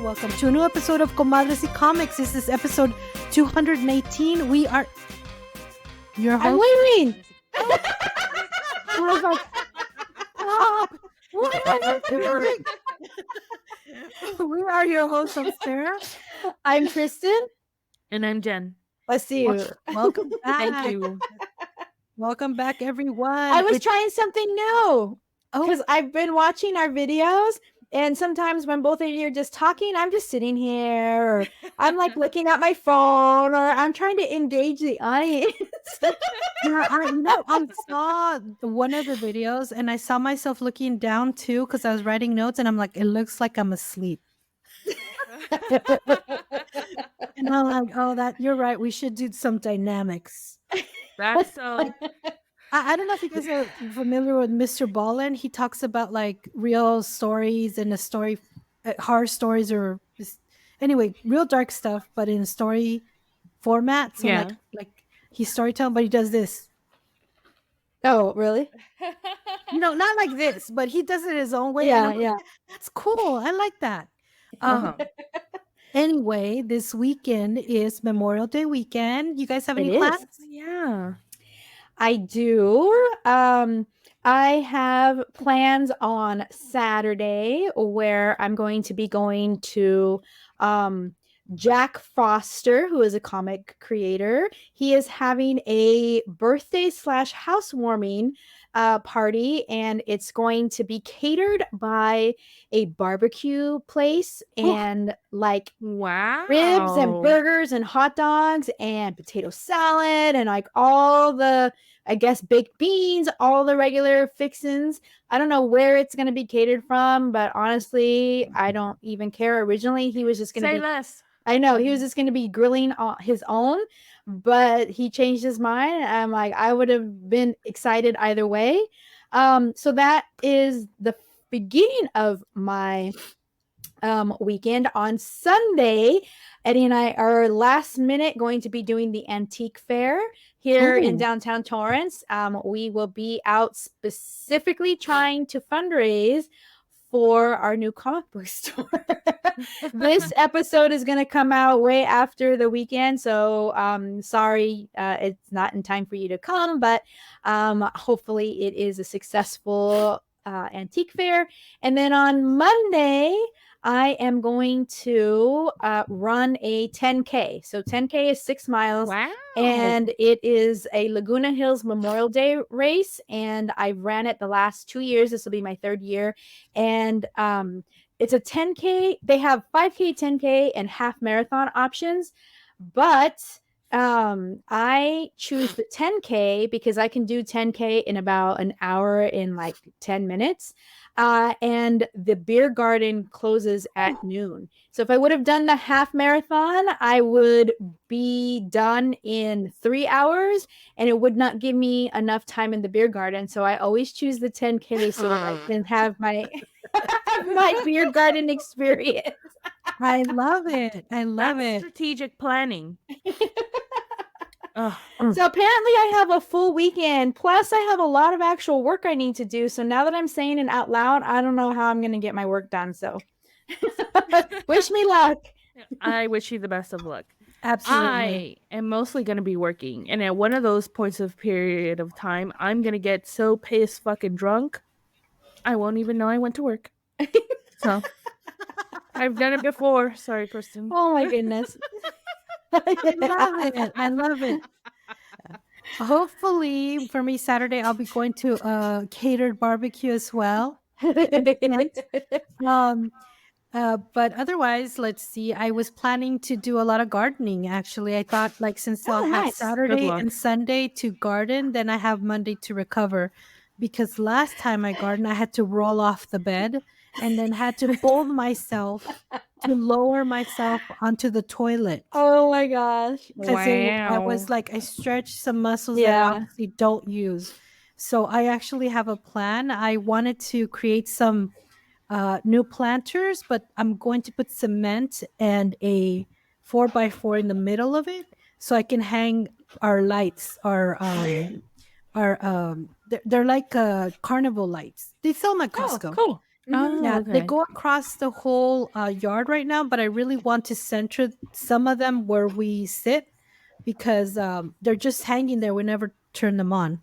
welcome to a new episode of Comadres y Comics. This is episode 218. We are your host. I'm waiting. I was like, stop. What am I doing? We are your hosts of Sarah. I'm Kristen. And I'm Jen. Let's see you. Welcome back. Thank you. Welcome back, everyone. I was trying something new because Oh, I've been watching our videos, and sometimes when both of you are just talking, I'm just sitting here, or I'm like looking at my phone, or I'm trying to engage the audience. I saw one of the videos and I saw myself looking down too because I was writing notes and I'm like, it looks like I'm asleep. And I'm like, oh, that you're right. We should do some dynamics. That's so. I don't know if you guys are familiar with Mr. Ballin. He talks about like real stories and horror stories or anyway, real dark stuff, but in story format. So Yeah. like he's storytelling, but he does this. Oh, really? No, not like this, but he does it his own way. Yeah, and I'm like, yeah. that's cool. I like that. Uh-huh. Anyway, this weekend is Memorial Day weekend. You guys have any It is. plans? Yeah. I do. I have plans on Saturday where I'm going to be going to Jack Foster, who is a comic creator. He is having a birthday / housewarming party, and it's going to be catered by a barbecue place and like Wow. ribs and burgers and hot dogs and potato salad and like all the, I guess, baked beans, all the regular fixins. I don't know where it's going to be catered from, but honestly, I don't even care. Originally, he was just going to Say be, less. I know, he was just going to be grilling on his own, but he changed his mind. I'm like, I would have been excited either way. So that is the beginning of my weekend. On Sunday, Eddie and I are last minute going to be doing the antique fair here in Ooh. downtown Torrance. We will be out specifically trying to fundraise for our new comic book store. This episode is going to come out way after the weekend, so sorry it's not in time for you to come, but hopefully it is a successful antique fair. And then on Monday, I am going to run a 10K. So 10K is 6 miles. Wow. And it is a Laguna Hills Memorial Day race. And I've ran it the last 2 years. This will be my third year. And it's a 10K. They have 5K, 10K, and half marathon options. But I choose the 10K because I can do 10K in about an hour in like 10 minutes. And the beer garden closes at noon. So if I would have done the half marathon, I would be done in 3 hours and it would not give me enough time in the beer garden. So I always choose the 10K so that I can have my my beer garden experience. I love it. I love That's it. strategic planning. Ugh. So apparently I have a full weekend. Plus I have a lot of actual work I need to do. So now that I'm saying it out loud, I don't know how I'm going to get my work done. So wish me luck. I wish you the best of luck. Absolutely. I am mostly going to be working. And at one of those points of period of time, I'm going to get so pissed fucking drunk, I won't even know I went to work. So I've done it before. Sorry, Kristen. Oh my goodness. I love it. I love it. Hopefully, for me, Saturday, I'll be going to a catered barbecue as well. But otherwise, let's see. I was planning to do a lot of gardening, actually. I thought, like, since I'll have nice. Saturday Good luck. and Sunday to garden, then I have Monday to recover. Because last time I gardened, I had to roll off the bed and then had to hold myself to lower myself onto the toilet. Oh my gosh. Because I was Wow. like, I stretched some muscles Yeah. that I obviously don't use. So I actually have a plan. I wanted to create some new planters, but I'm going to put cement and a 4x4 in the middle of it so I can hang our lights, they're like carnival lights. They sell them at Costco. Oh, cool. Oh, Yeah, they okay. go across the whole yard right now, but I really want to center some of them where we sit because they're just hanging there. We never turn them on.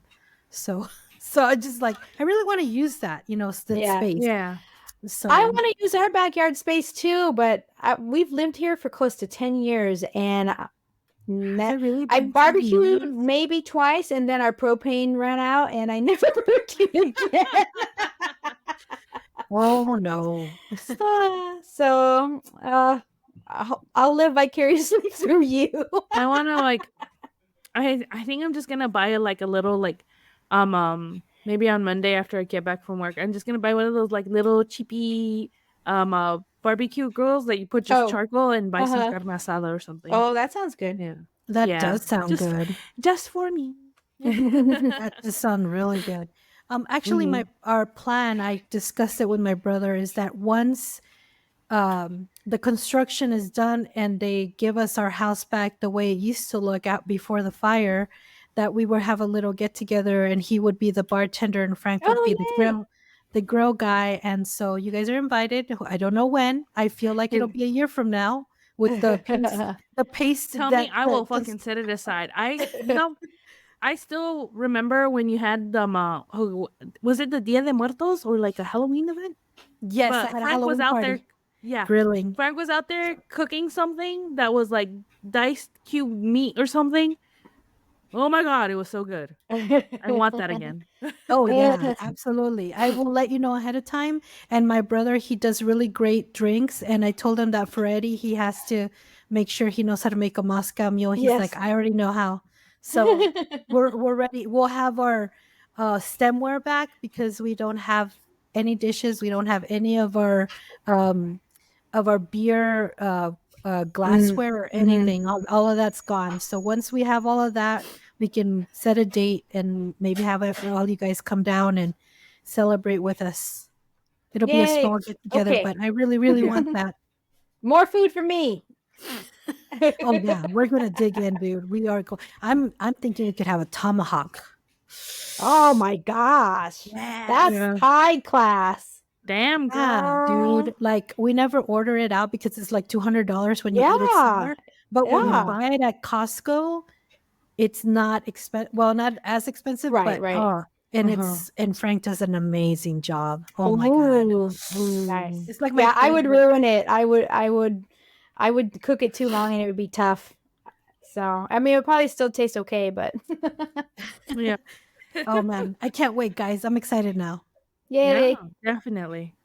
So, so I just like, I really want to use that, that Yeah. space. Yeah. I So, want to use our backyard space too, but we've lived here for close to 10 years and has it really I been 10 barbecued years? maybe twice and then our propane ran out and I never barbecued again. Oh, no. I'll live vicariously through you. I want to like. I think I'm just gonna buy like a little like, maybe on Monday after I get back from work. I'm just gonna buy one of those like little cheapy barbecue grills that you put just Oh, charcoal and buy some uh-huh. carne asada or something. Oh, that sounds good. Yeah. That Yeah. does sound Just good. just for me. That does sound really good. Actually, Mhm. our plan, I discussed it with my brother, is that once the construction is done and they give us our house back the way it used to look out before the fire, that we would have a little get together and he would be the bartender and Frank would Oh, be yay. the grill guy. And so you guys are invited. I don't know when. I feel like it'll Hey, be a year from now with the pace tell me, that I will fucking set it aside. I still remember when you had them. Was it the Dia de Muertos or like a Halloween event? yes, I But had a Frank was Halloween out there. party Yeah, grilling. Frank was out there cooking something that was like diced cube meat or something. Oh my god, it was so good. I want that again. Oh yeah, absolutely. I will let you know ahead of time. And my brother, he does really great drinks. And I told him that for Eddie, he has to make sure he knows how to make a Moscow mule. He's like, Yes. I already know how. So we're ready. We'll have our stemware back because we don't have any dishes. We don't have any um of our beer glassware or Mhm. anything. All of that's gone. So once we have all of that, we can set a date and maybe have all you guys come down and celebrate with us. It'll be a Yay. small get together, Okay. but I really, really want that. More food for me. Oh yeah, we're gonna dig in, dude. We are. I'm thinking we could have a tomahawk. Oh my gosh. That's Yes. Yeah. high class. Damn, Yeah, girl. dude. Like we never order it out because it's like $200 when you eat it Yeah. somewhere. But when you Yeah. buy it at Costco, it's not expensive. Well, not as expensive, Right, but right. and Uh-huh. and Frank does an amazing job. Oh my god, Nice. it's like my Yeah, I would favorite. ruin it. I would cook it too long and it would be tough. So, I mean, it would probably still taste okay, but Yeah. Oh man, I can't wait, guys. I'm excited now. Yeah, yay. definitely.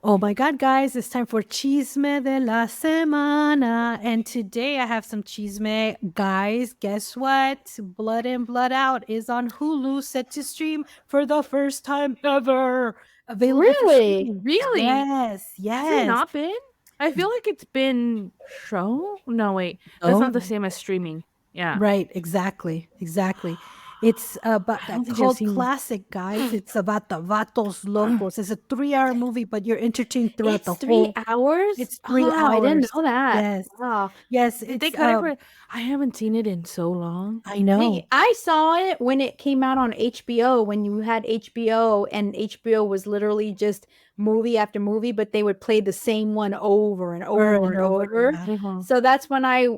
Oh my god, guys, it's time for Chisme de la Semana. And today I have some chisme. Guys, guess what? Blood In, Blood Out is on Hulu, set to stream for the first time ever. Available for Really? streaming. Really? Yes, Has it yes. not been? I feel like it's been show. No, wait. That's not the Oh, same as streaming. Yeah. right, exactly, exactly. It's about I don't that think I've cult seen. classic, guys. It's about the Vatos Locos. It's a 3-hour movie, but you're entertained throughout the It's 3 whole. hours? It's three Oh, I didn't hours. know that. Yes, Wow. yes. Did they It's cut it for? I haven't seen it in so long. I know. I saw it when it came out on HBO, when you had HBO, and HBO was literally just movie after movie, but they would play the same one over and over and over. Yeah. Uh-huh. So that's when I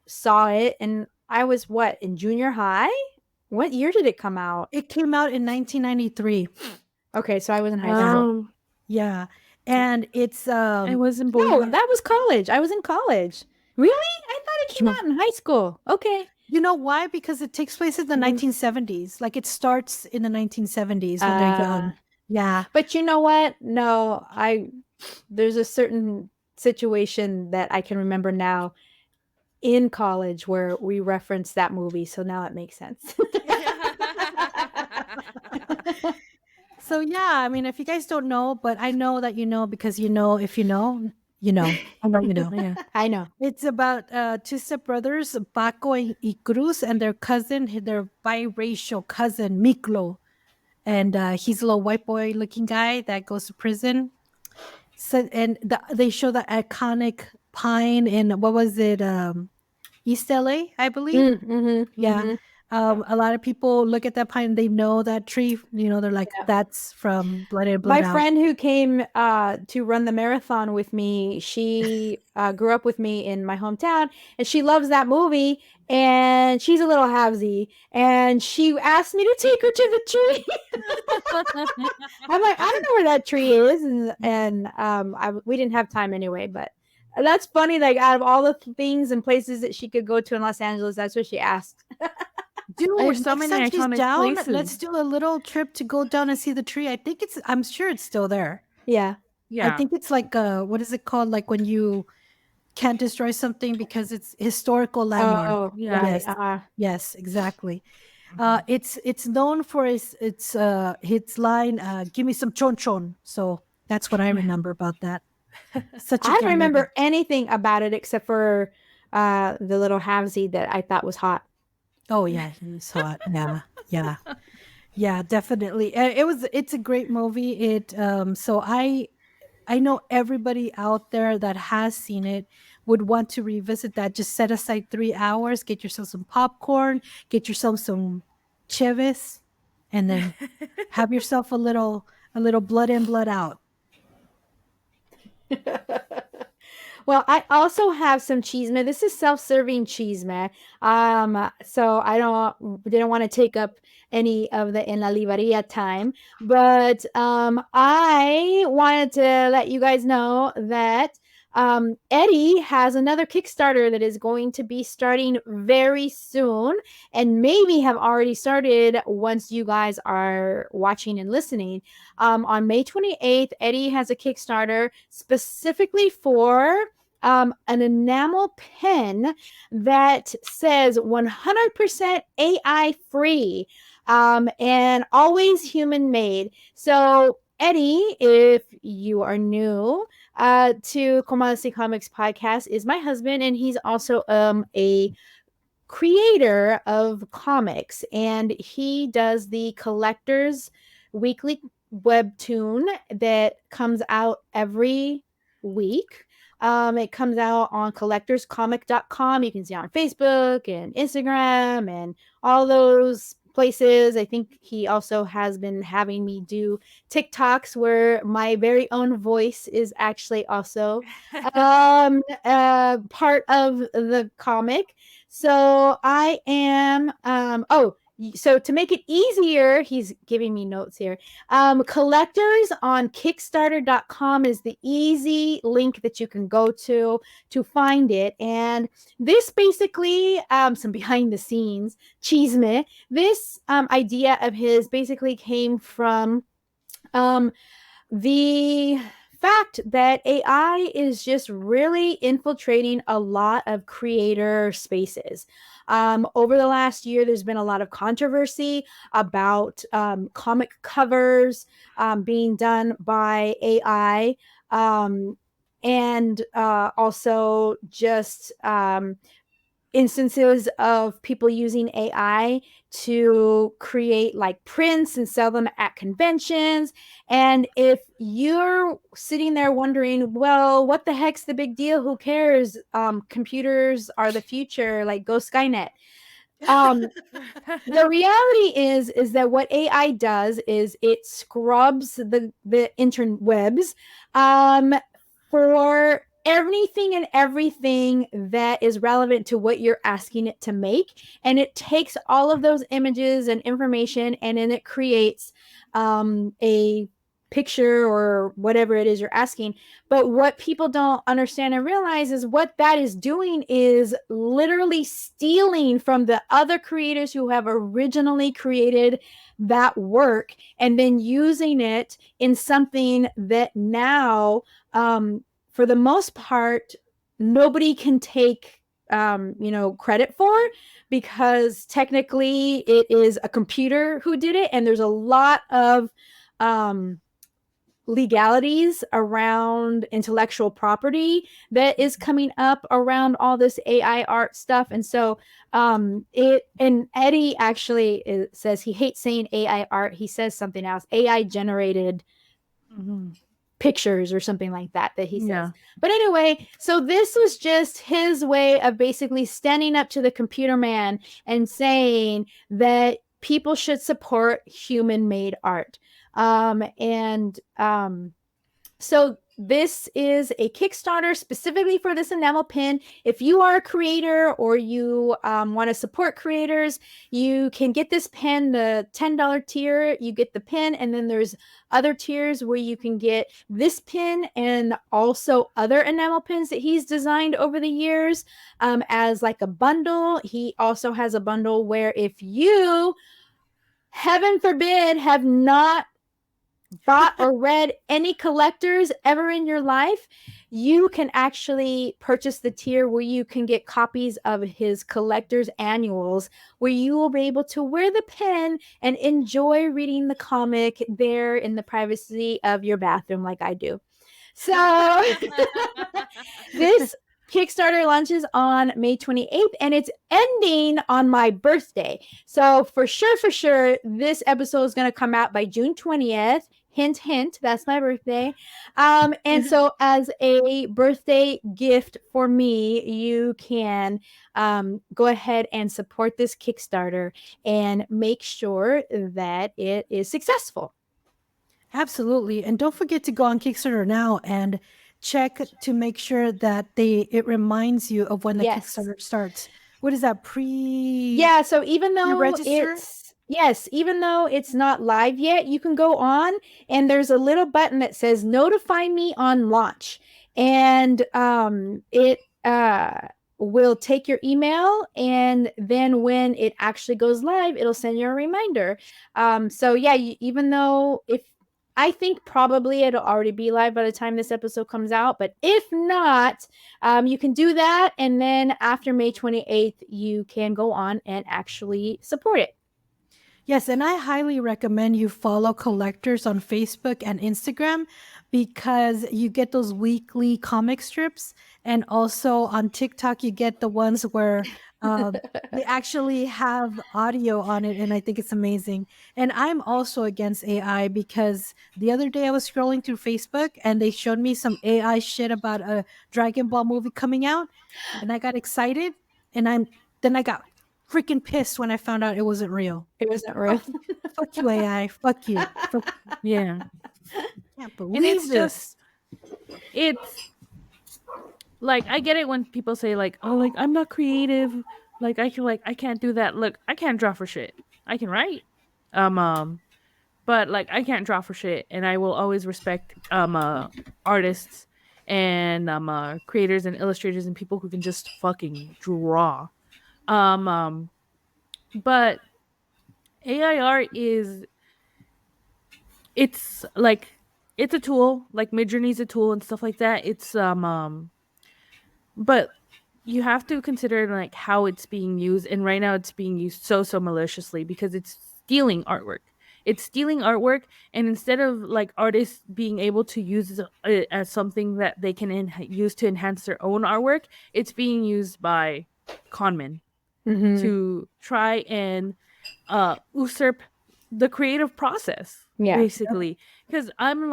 saw it, and I was what, in junior high? What year did it come out? It came out in 1993. Okay, so I was in high school. Yeah, and it's I was in No, boy. that was college. I was in college. Really? I thought it came out in high school. Okay. you know why? Because it takes place in the 1970s. Like it starts in the 1970s when they're young. Yeah. But you know what? No, there's a certain situation that I can remember now in college where we referenced that movie, so now it makes sense. So yeah, I mean, if you guys don't know, but I know that you know because you know if you know, you know. I know you know. Yeah. I know. It's about two stepbrothers, Paco y Cruz, and their cousin, their biracial cousin, Miklo. And he's a little white boy looking guy that goes to prison. So, and they show the iconic pine in, what was it? East LA, I believe. Mm-hmm, Yeah. mm-hmm. A lot of people look at that pine and they know that tree. They're like, Yeah. that's from Blood In, Blood My Out. friend who came to run the marathon with me, she grew up with me in my hometown, and she loves that movie. And she's a little halvesy, and she asked me to take her to the tree. I'm like, I don't know where that tree is, and we didn't have time anyway. But that's funny. Like, out of all the things and places that she could go to in Los Angeles, that's what she asked. Dude, we're so Next many time she's iconic down, places. let's do a little trip to go down and see the tree. I'm sure it's still there. Yeah. Yeah. I think it's like what is it called? Like when you can't destroy something because it's historical landmark. Oh, Yeah. right. Yes, exactly. It's known for its line, give me some chon chon. So that's what I remember about that. Such a I good don't remember movie. anything about it except for the little halvesy that I thought was hot. Oh yeah, he's hot. Yeah, definitely. It's a great movie. So I know everybody out there that has seen it would want to revisit that. Just set aside 3 hours, get yourself some popcorn, get yourself some cheves, and then have yourself a little Blood In, Blood Out. Well, I also have some cheesemeh. This is self-serving cheesemeh. So I didn't want to take up any of the En La Libaria time, but I wanted to let you guys know that Eddie has another Kickstarter that is going to be starting very soon, and maybe have already started once you guys are watching and listening. On May 28th, Eddie has a Kickstarter specifically for an enamel pen that says 100% AI free and always human made. So, Eddie, if you are new to Comadre Comics podcast, is my husband, and he's also a creator of comics, and he does the Collectors Weekly webtoon that comes out every week. It comes out on collectorscomic.com. You can see it on Facebook and Instagram and all those places. I think he also has been having me do TikToks where my very own voice is actually also part of the comic. So I am so to make it easier, he's giving me notes here. Collectors on Kickstarter.com is the easy link that you can go to find it. And this basically, some behind the scenes cheesemeh. This idea of his basically came from the fact that AI is just really infiltrating a lot of creator spaces. Over the last year, there's been a lot of controversy about comic covers being done by AI, and also just instances of people using AI to create like prints and sell them at conventions. And if you're sitting there wondering, well, what the heck's the big deal? Who cares? Computers are the future, like go Skynet. The reality is that what AI does is it scrubs the interwebs for anything and everything that is relevant to what you're asking it to make, and it takes all of those images and information, and then it creates a picture or whatever it is you're asking. But what people don't understand and realize is what that is doing is literally stealing from the other creators who have originally created that work, and then using it in something that now for the most part nobody can take credit for, because technically it is a computer who did it, and there's a lot of legalities around intellectual property that is coming up around all this AI art stuff. And so and Eddie actually says he hates saying AI art. He says something else, AI generated pictures or something like that he says. Yeah. But anyway, so this was just his way of basically standing up to the computer man and saying that people should support human-made art. So this is a Kickstarter specifically for this enamel pin. If you are a creator or you want to support creators, you can get this pin, the $10 tier, you get the pin, and then there's other tiers where you can get this pin and also other enamel pins that he's designed over the years as like a bundle. He also has a bundle where if you, heaven forbid, have not bought or read any collectors ever in your life, you can actually purchase the tier where you can get copies of his collector's annuals, where you will be able to wear the pen and enjoy reading the comic there in the privacy of your bathroom like I do. So this Kickstarter launches on May 28th and it's ending on my birthday. So for sure, this episode is going to come out by June 20th. Hint, hint, that's my birthday. And so as a birthday gift for me, you can go ahead and support this Kickstarter and make sure that it is successful. Absolutely. And don't forget to go on Kickstarter now and check to make sure that it reminds you of when the Kickstarter starts. What is that? Yeah, so even though even though it's not live yet, you can go on and there's a little button that says notify me on launch. And it will take your email, and then when it actually goes live, it'll send you a reminder. So yeah, even though I think probably it'll already be live by the time this episode comes out. But if not, you can do that. And then after May 28th, you can go on and actually support it. Yes, and I highly recommend you follow collectors on Facebook and Instagram because you get those weekly comic strips. And also on TikTok, you get the ones where they actually have audio on it. And I think it's amazing. And I'm also against AI because the other day I was scrolling through Facebook and they showed me some AI shit about a Dragon Ball movie coming out. And I got excited. And then I got freaking pissed when I found out it wasn't real. It wasn't real. Fuck you, AI. Fuck you. Yeah. Can't believe this. It's like, I get it when people say like, oh, like I'm not creative. Like I can't do that. Look, I can't draw for shit. I can write. But like I can't draw for shit, and I will always respect artists and creators and illustrators and people who can just fucking draw. But AI art it's a tool, like Midjourney's a tool and stuff like that. It's but you have to consider like how it's being used, and right now it's being used so maliciously because it's stealing artwork. It's stealing artwork, and instead of like artists being able to use it as something that they can use to enhance their own artwork, it's being used by conmen to try and usurp the creative process, basically. Because I'm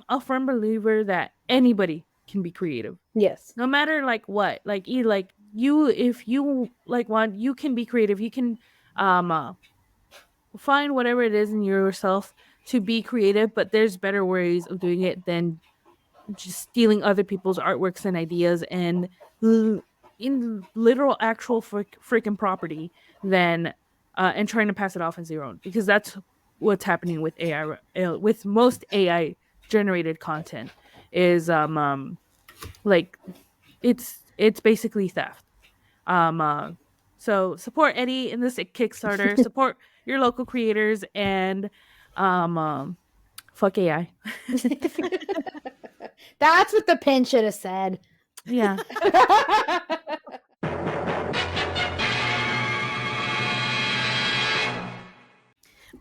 a firm believer that anybody can be creative. Yes. No matter like what, if you like want, you can be creative. You can find whatever it is in yourself to be creative, but there's better ways of doing it than just stealing other people's artworks and ideas and in literal actual freaking property than and trying to pass it off as your own, because that's what's happening with AI, with most AI generated content is like it's basically theft. So support Eddie in this Kickstarter, support your local creators, and fuck AI. That's what the pin should have said. Yeah.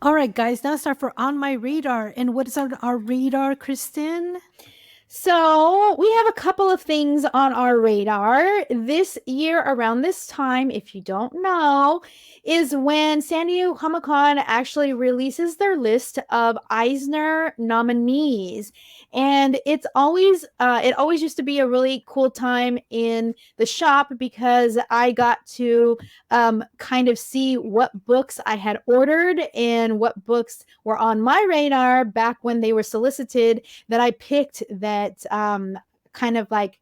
All right, guys, now it's time for On My Radar. And what is on our radar, Kristen? So we have a couple of things on our radar this year around this time. If you don't know, is when San Diego Comic-Con actually releases their list of Eisner nominees, and it always used to be a really cool time in the shop because I got to kind of see what books I had ordered and what books were on my radar back when they were solicited that I picked that kind of like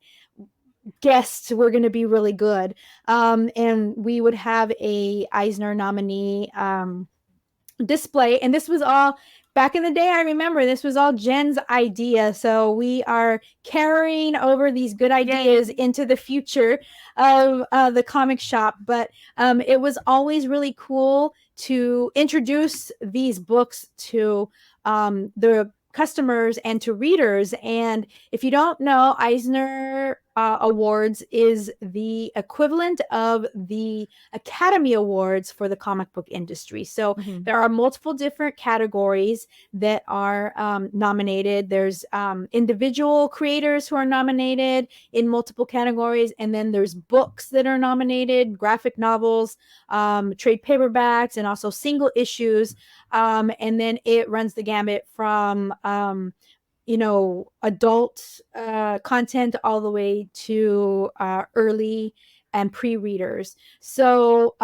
guests were going to be really good. And we would have a Eisner nominee display, and this was all back in the day. I remember this was all Jen's idea, so we are carrying over these good ideas into the future of the comic shop. But it was always really cool to introduce these books to the customers and to readers. And if you don't know, Eisner Awards is the equivalent of the Academy Awards for the comic book industry. So there are multiple different categories that are nominated. There's individual creators who are nominated in multiple categories, and then there's books that are nominated, graphic novels, trade paperbacks, and also single issues. And then it runs the gamut from adult content all the way to early and pre-readers. So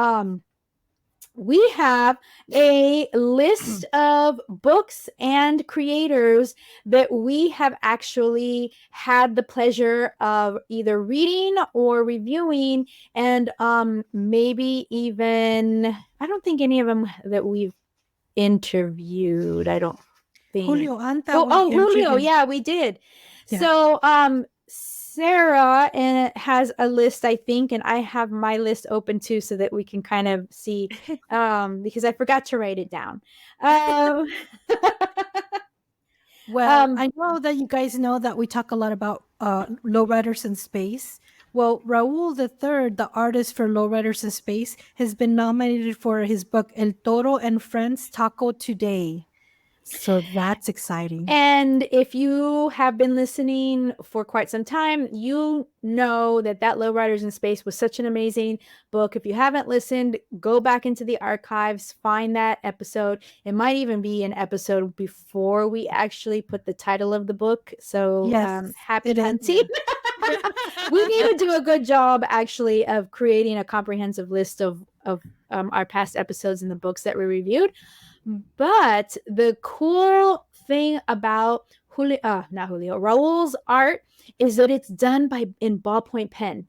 we have a list of books and creators that we have actually had the pleasure of either reading or reviewing, and maybe even, I don't think any of them that we've interviewed. I don't think. Julio Anta. Julio. Yeah, we did. Yeah. So, Sarah has a list, I think, and I have my list open too, so that we can kind of see, because I forgot to write it down. Well, I know that you guys know that we talk a lot about lowriders in space. Well, Raul III, the artist for Lowriders in Space, has been nominated for his book El Toro and Friends Taco Today. So that's exciting. And if you have been listening for quite some time, you know that Lowriders in Space was such an amazing book. If you haven't listened, go back into the archives, find that episode. It might even be an episode before we actually put the title of the book. So yes, happy hunting. We need to do a good job actually of creating a comprehensive list of our past episodes and the books that we reviewed. But the cool thing about Raul's art is that it's done in ballpoint pen.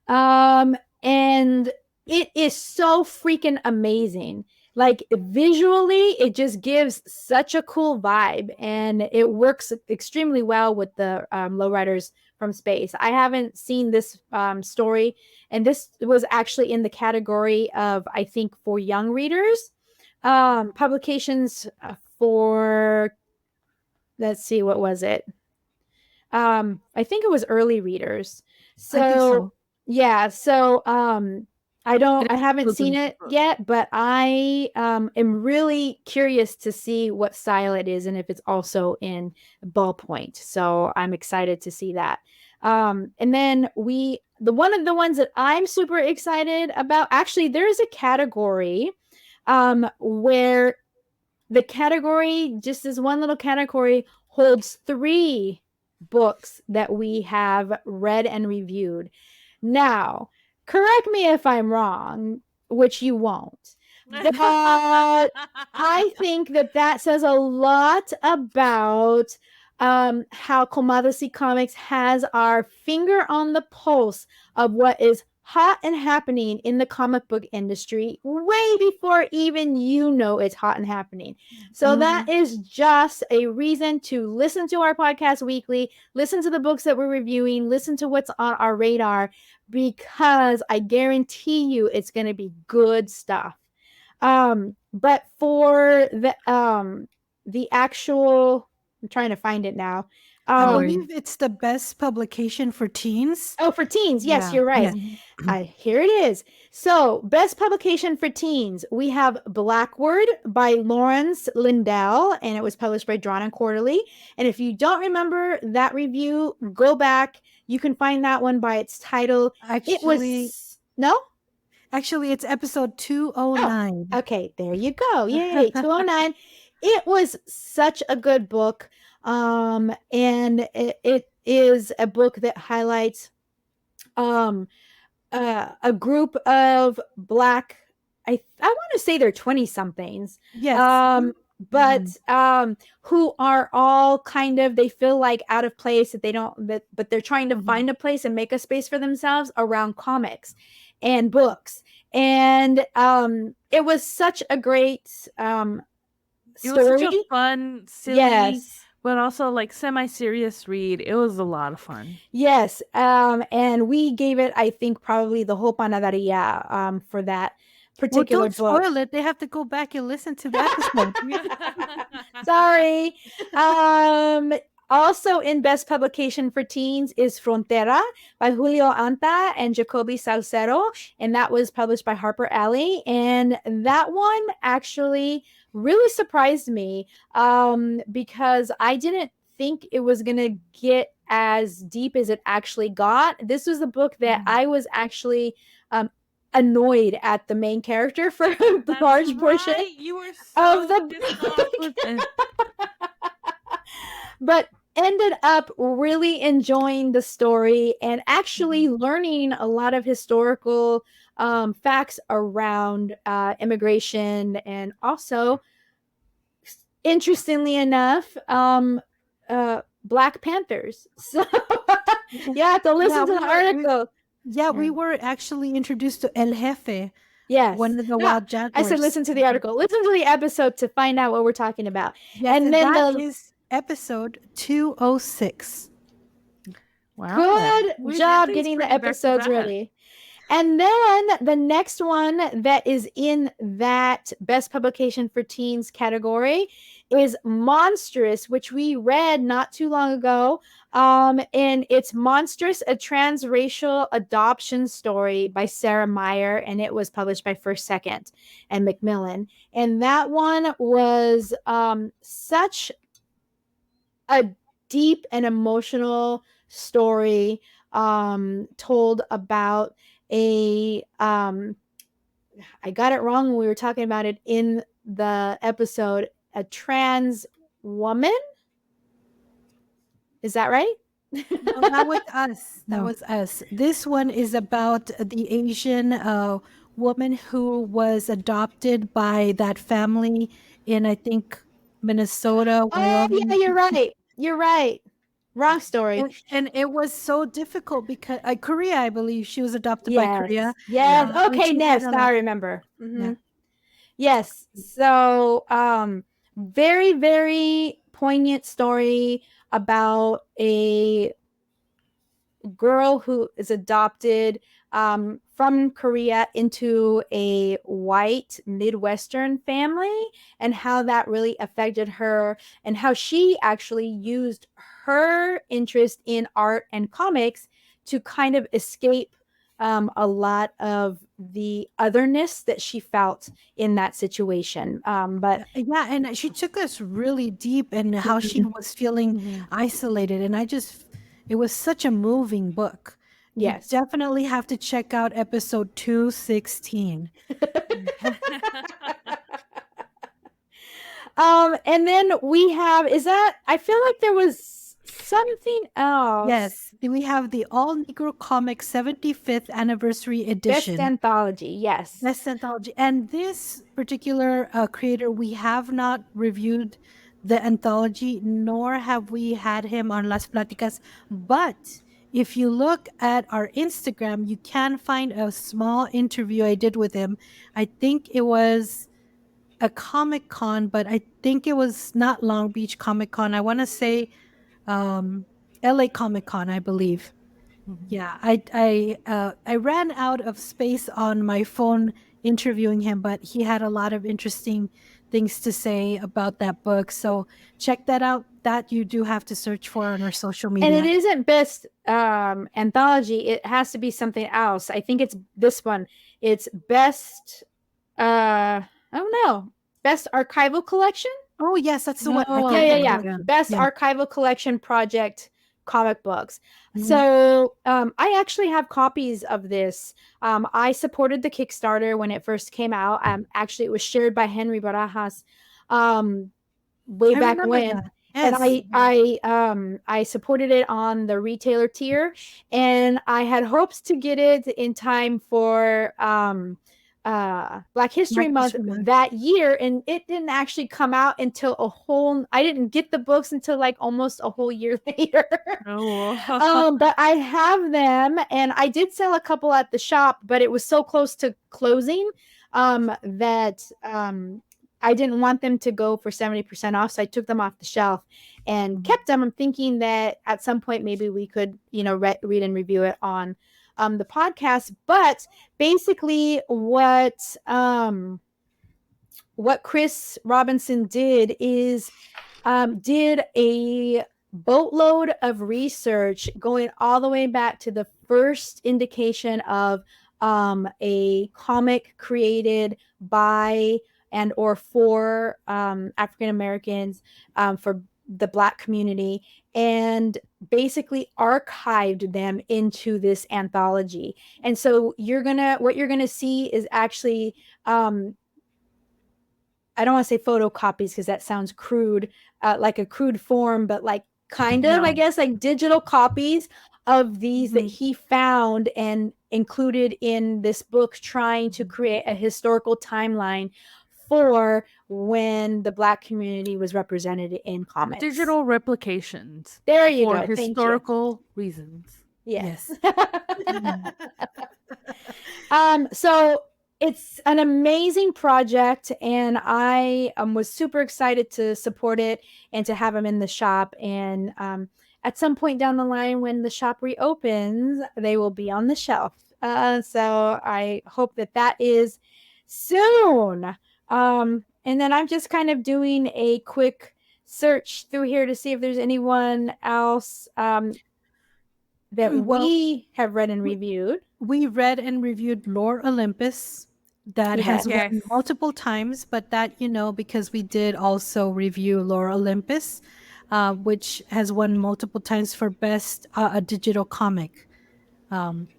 And it is so freaking amazing. Like visually, it just gives such a cool vibe, and it works extremely well with the Lowriders from Space. I haven't seen this story, and this was actually in the category of, I think, for young readers. Publications for, let's see, what was it? I think it was early readers. So yeah, so I haven't seen it yet, but I am really curious to see what style it is and if it's also in ballpoint. So I'm excited to see that. And then one of the ones that I'm super excited about, actually, there's a category where the category, just as one little category, holds 3 books that we have read and reviewed. Now, correct me if I'm wrong, which you won't, but I think that says a lot about how Comadre Comics has our finger on the pulse of what is hot and happening in the comic book industry way before even it's hot and happening. So that is just a reason to listen to our podcast weekly, listen to the books that we're reviewing, listen to what's on our radar, because I guarantee you it's going to be good stuff. But for the actual, I'm trying to find it now. I Um, believe it's the best publication for teens. Oh, for teens. Yes, Yeah, you're right. yeah. Here it is. So, best publication for teens. We have Blackward by Lawrence Lindell, and it was published by Drawn and Quarterly. And if you don't remember that review, go back. You can find that one by its title. It Actually, was no? actually, it's episode Oh, 209. okay. There you go. Yay, 209. It was such a good book. And it is a book that highlights um a group of black, I want to say they're 20 somethings, Yes. but Mhm. who are all kind of, they feel like out of place, that they don't, but they're trying to Mhm. find a place and make a space for themselves around comics and books. And it was such a great It was such a story. fun, silly, Yes. but also like semi-serious read. It was a lot of fun. Yes. And we gave it, I think, probably the whole panaderia for that Well, particular don't book. spoil it. They have to go back and listen to the episode. Sorry. Also in best publication for teens is Frontera by Julio Anta and Jacoby Salcero, and that was published by Harper Alley. And that one actually really surprised me because I didn't think it was gonna get as deep as it actually got. This was a book that I was actually annoyed at the main character for a large portion You were so of the pissed off with it. but ended up really enjoying the story and actually learning a lot of historical facts around immigration, and also, interestingly enough, Black Panthers. So you have to listen to the article. We were actually introduced to El Jefe, Yes. one of the No, wild jaguars. I said listen to the article. Listen to the episode to find out what we're talking about. Yes, and then that is episode 206. Wow. Good job getting the episodes ready. And then the next one that is in that best publication for teens category is Monstrous, which we read not too long ago. And it's Monstrous, a transracial adoption story by Sarah Meyer, and it was published by First Second and Macmillan. And that one was such a deep and emotional story told about a I got it wrong when we were talking about it in the episode, a trans woman. Is that right? No, that was us. That was us. This one is about the Asian woman who was adopted by that family in, I think, Minnesota. Oh, yeah, you're right. You're right. Wrong story. And it was so difficult because Korea, I believe, she was adopted by Korea. Yes. Yeah. Okay, Ness. Now I remember. Yeah. Yes. So, very, very poignant story about a girl who is adopted from Korea into a white Midwestern family, and how that really affected her, and how she actually used her interest in art and comics to kind of escape a lot of the otherness that she felt in that situation. But yeah, and she took us really deep in how she was feeling isolated, and it was such a moving book. Yes. You definitely have to check out episode 216. And then we have, I feel like there was something else. Yes, we have the All Negro Comics 75th Anniversary Edition. Best anthology, yes. Best anthology. And this particular creator, we have not reviewed the anthology, nor have we had him on Las Platicas. But if you look at our Instagram, you can find a small interview I did with him. I think it was a Comic-Con, but I think it was not Long Beach Comic-Con. I want to say LA Comic-Con, I believe. Yeah, I ran out of space on my phone interviewing him, but he had a lot of interesting things to say about that book. So check that out. That you do have to search for on our social media. And it isn't best anthology. It has to be something else. I think it's this one. It's best, I don't know, best archival collection. Oh yes, that's the one. I Oh, can't Yeah, think yeah, of yeah. it. Best Yeah. archival collection project comic books. Mhm. So I actually have copies of this. I supported the Kickstarter when it first came out. Actually, it was shared by Henry Barajas way I back remember when. that. And Yes. I supported it on the retailer tier, and I had hopes to get it in time for Black History Black Month History Month. that year, and it didn't actually come out until I didn't get the books until like almost a whole year later. Oh. But I have them, and I did sell a couple at the shop, but it was so close to closing that I didn't want them to go for 70% off, so I took them off the shelf and kept them. I'm thinking that at some point maybe we could, read and review it on the podcast. But basically, what Chris Robinson did is did a boatload of research going all the way back to the first indication of a comic created by and or for African Americans, for the Black community, and basically archived them into this anthology. And so what you're gonna see is actually I don't want to say photocopies because that sounds crude, like a crude form, but like kind of, I guess, like digital copies of these that he found and included in this book, trying to create a historical timeline for when the Black community was represented in comics. Digital replications. There you for go. Thank you. historical reasons. Yes. Yes. So it's an amazing project, and I was super excited to support it and to have them in the shop. And at some point down the line, when the shop reopens, they will be on the shelf. So I hope that is soon. And then I'm just kind of doing a quick search through here to see if there's anyone else that we have read and reviewed. We read and reviewed Lore Olympus. That has won multiple times, but that, because we did also review Lore Olympus, which has won multiple times for best a digital comic.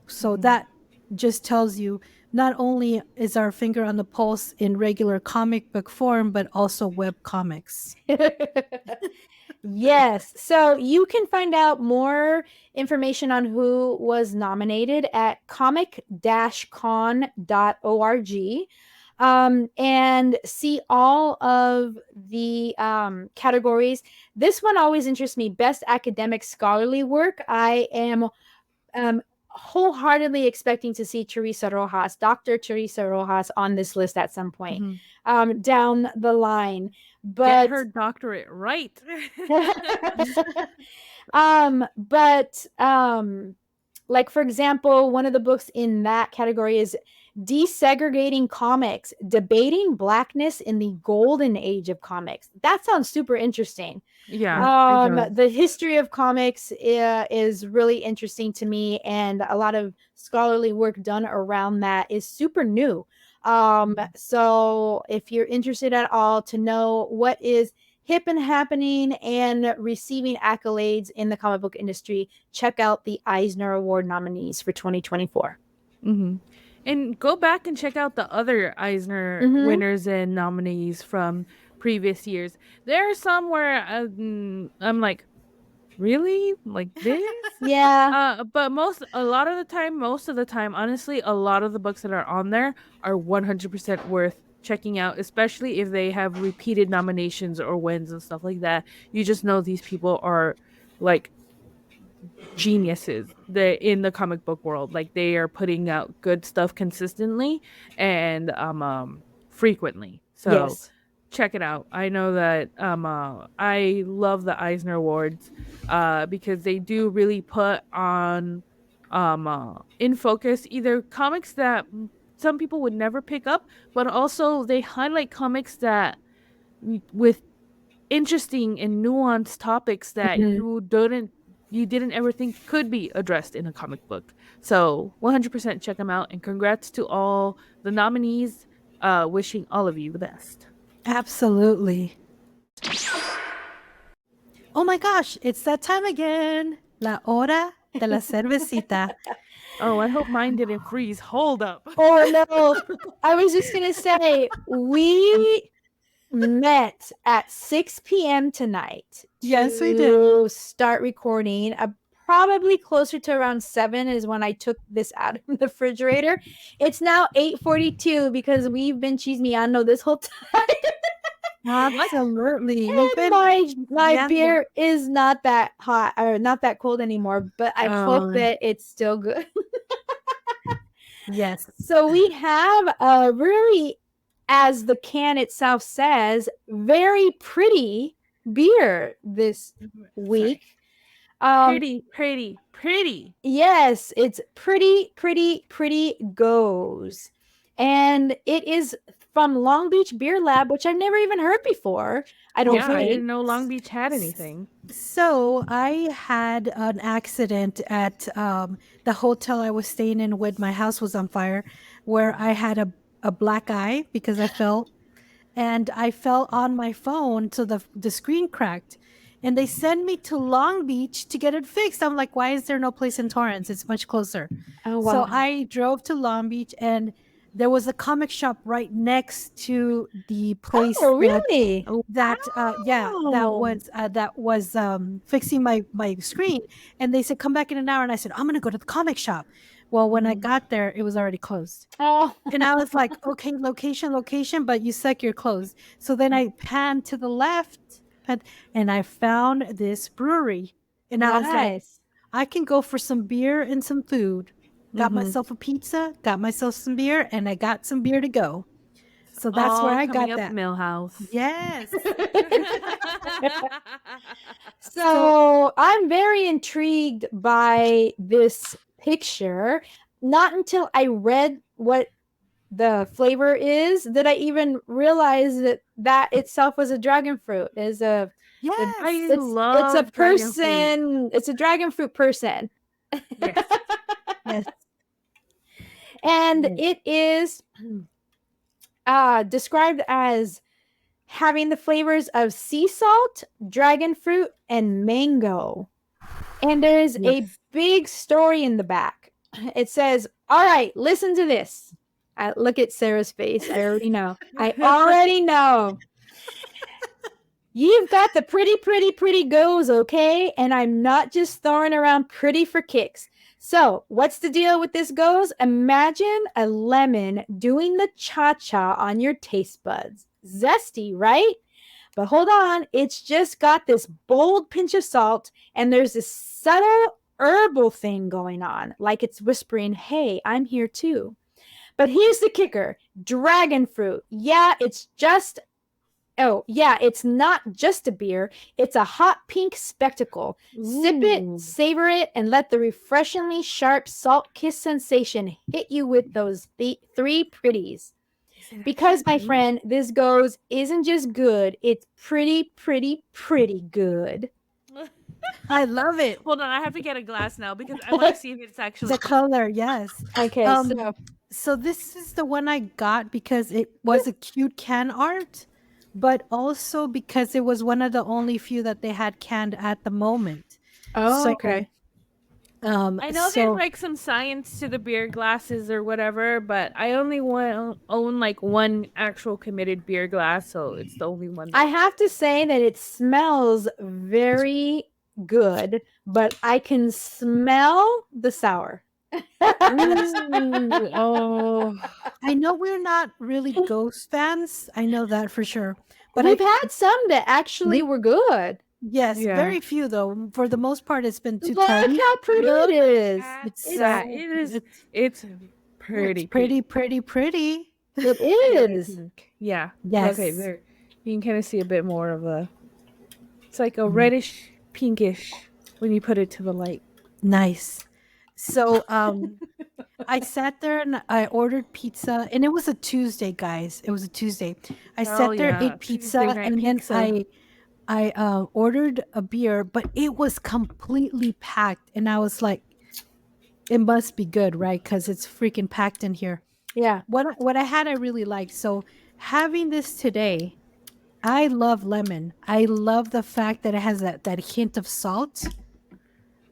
So that just tells you not only is our finger on the pulse in regular comic book form, but also web comics. Yes. So you can find out more information on who was nominated at comic-con.org, and see all of the categories. This one always interests me. Best academic scholarly work. I am wholeheartedly expecting to see Dr. Teresa Rojas on this list at some point down the line. But get her doctorate right. Like, for example, one of the books in that category is Desegregating Comics, Debating Blackness in the Golden Age of Comics. That sounds super interesting. Yeah. The history of comics is really interesting to me, and a lot of scholarly work done around that is super new. So if you're interested at all to know what is hip and happening and receiving accolades in the comic book industry, check out the Eisner Award nominees for 2024. And go back and check out the other Eisner winners and nominees from previous years. There are some where I'm like, really? Like this? Yeah. But most of the time, honestly, a lot of the books that are on there are 100% worth checking out, especially if they have repeated nominations or wins and stuff like that. You just know these people are like geniuses in the comic book world. Like, they are putting out good stuff consistently and frequently. So check it out. I know that I love the Eisner Awards because they do really put on in focus either comics that some people would never pick up, but also they highlight comics that with interesting and nuanced topics that Mhm. you didn't ever think could be addressed in a comic book. So 100% check them out, and congrats to all the nominees. Wishing all of you the best. Absolutely. Oh my gosh, it's that time again. La hora de la cervecita. Oh, I hope mine didn't freeze. Hold up. Oh no. I was just gonna say we met at 6 p.m. tonight Yes, we did. to start recording. Probably closer to around 7 is when I took this out of the refrigerator. It's now 8:42 because we've been chismeando this whole time. Absolutely. We've been my chismeando. beer is not that hot or not that cold anymore, but I hope Oh. that it's still good. Yes. So we have a really, as the can itself says, very pretty beer this week. Pretty. Yes, it's pretty Gose. And it is from Long Beach Beer Lab, which I've never even heard before. I don't I think. didn't know Long Beach had anything. So I had an accident at the hotel I was staying in when my house was on fire, where I had a black eye because I fell, and I fell on my phone, so the screen cracked. And they sent me to Long Beach to get it fixed. I'm like, why is there no place in Torrance? It's much closer. Oh, wow. So I drove to Long Beach, and there was a comic shop right next to the place. Oh, really? That was fixing my screen, and they said come back in an hour, and I said I'm gonna go to the comic shop. Well, when I got there, it was already closed. Oh. And I was like, okay, location, but you suck, you're closed. So then I panned to the left, and I found this brewery, and I was like, I can go for some beer and some food. Got myself a pizza, got myself some beer, and I got some beer to go. So that's where I got that. Millhouse. Yes. So I'm very intrigued by this picture. Not until I read what the flavor is that I even realized that itself was a dragon fruit. It's a person. It's a dragon fruit person. Yes. Yes. And it is described as having the flavors of sea salt, dragon fruit, and mango. And there's a big story in the back. It says, all right, listen to this. Look at Sarah's face. I already know. I already know. You've got the pretty Gose, okay? And I'm not just throwing around pretty for kicks. So, what's the deal with this Gose? Imagine a lemon doing the cha-cha on your taste buds. Zesty, right? But hold on, it's just got this bold pinch of salt, and there's this subtle herbal thing going on, like it's whispering, hey, I'm here too. But here's the kicker. Dragon fruit. Yeah, it's not just a beer. It's a hot pink spectacle. Ooh. Sip it, savor it, and let the refreshingly sharp salt-kissed sensation hit you with those three pretties. Because, my friend, this Gose isn't just good. It's pretty good. I love it. Hold on, I have to get a glass now because I want to see if it's actually the color. Yes. Okay. So this is the one I got because it was a cute can art, but also because it was one of the only few that they had canned at the moment. Oh, so, okay. I know there's like some science to the beer glasses or whatever, but I only own like one actual committed beer glass, so it's the only one. I have to say that it smells very good, but I can smell the sour. Oh, I know we're not really Gose fans. I know that for sure. But we've had some that actually were good. Yes, very few though. For the most part, it's been too Look how pretty it is. It's pretty. It is. Yeah. Yes. Okay. There, you can kind of see a bit more of a. It's like a reddish pinkish when you put it to the light. Nice. So I sat there and I ordered pizza, and it was a Tuesday, guys. It was a Tuesday. I Oh sat there, yeah, ate Tuesday pizza, night and then pizza. I ordered a beer, but it was completely packed, and I was like, it must be good, right? Because it's freaking packed in here. Yeah. What I had, I really liked. So having this today, I love lemon. I love the fact that it has that hint of salt.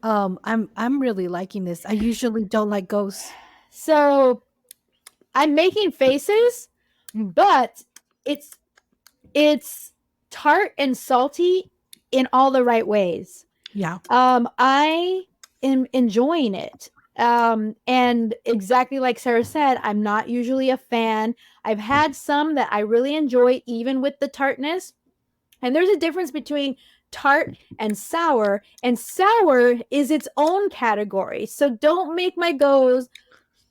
I'm really liking this. I usually don't like Ghosts. So I'm making faces, but it's tart and salty in all the right ways. Yeah. I am enjoying it. And exactly like Sarah said, I'm not usually a fan. I've had some that I really enjoy, even with the tartness. And there's a difference between tart and sour is its own category. So don't make my goes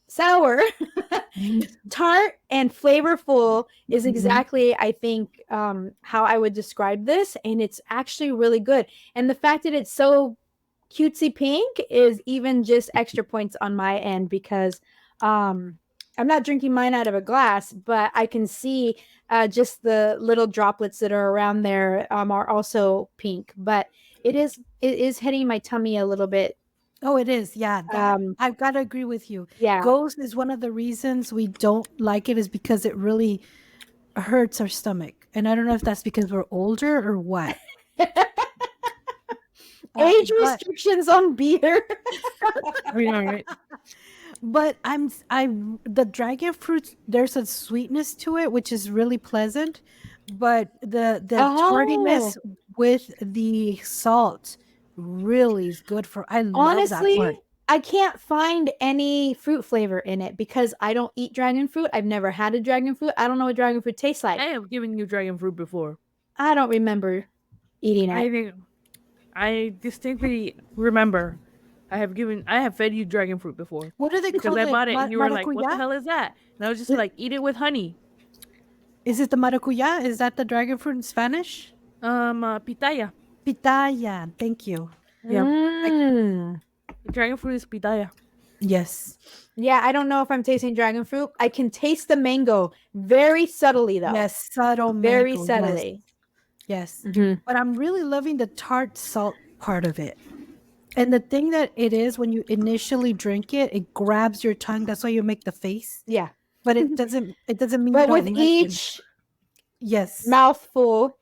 sour. Tart and flavorful is exactly, I think, how I would describe this, and it's actually really good. And the fact that it's so cutesy pink is even just extra points on my end, because I'm not drinking mine out of a glass, but I can see just the little droplets that are around there are also pink. But it is hitting my tummy a little bit. Oh, it is. Yeah, that Um, I've got to agree with you. yeah. Ghost is one of the reasons we don't like it is because it really hurts our stomach. And I don't know if that's because we're older or what. Age But restrictions on beer. We know, right? but I the dragon fruit, there's a sweetness to it which is really pleasant, but the tardiness Oh, with the salt really is good for I love that honestly, part. I can't find any fruit flavor in it because I don't eat dragon fruit. I've never had a dragon fruit. I don't know what dragon fruit tastes I like. have given you dragon fruit before. I don't remember eating I it. think I distinctly remember. I have fed you dragon fruit before What do they because call I it? bought it and you were like, "What the Maracuya? hell is that?" And I was just Is, like, "Eat it with honey." is it the maracuya? Is that the dragon fruit in Spanish? Pitaya. Pitaya. Thank you. Yeah, Mm. dragon fruit is pitaya. Yes. Yeah, I don't know if I'm tasting dragon fruit. I can taste the mango very subtly, though. Yes. Subtle Very mango. Yes. subtly. Yes. Mhm. But I'm really loving the tart salt part of it. And the thing that it is when you initially drink it, it grabs your tongue. That's why you make the face. Yeah. But it doesn't mean you But with don't like it. each Yes. mouthful,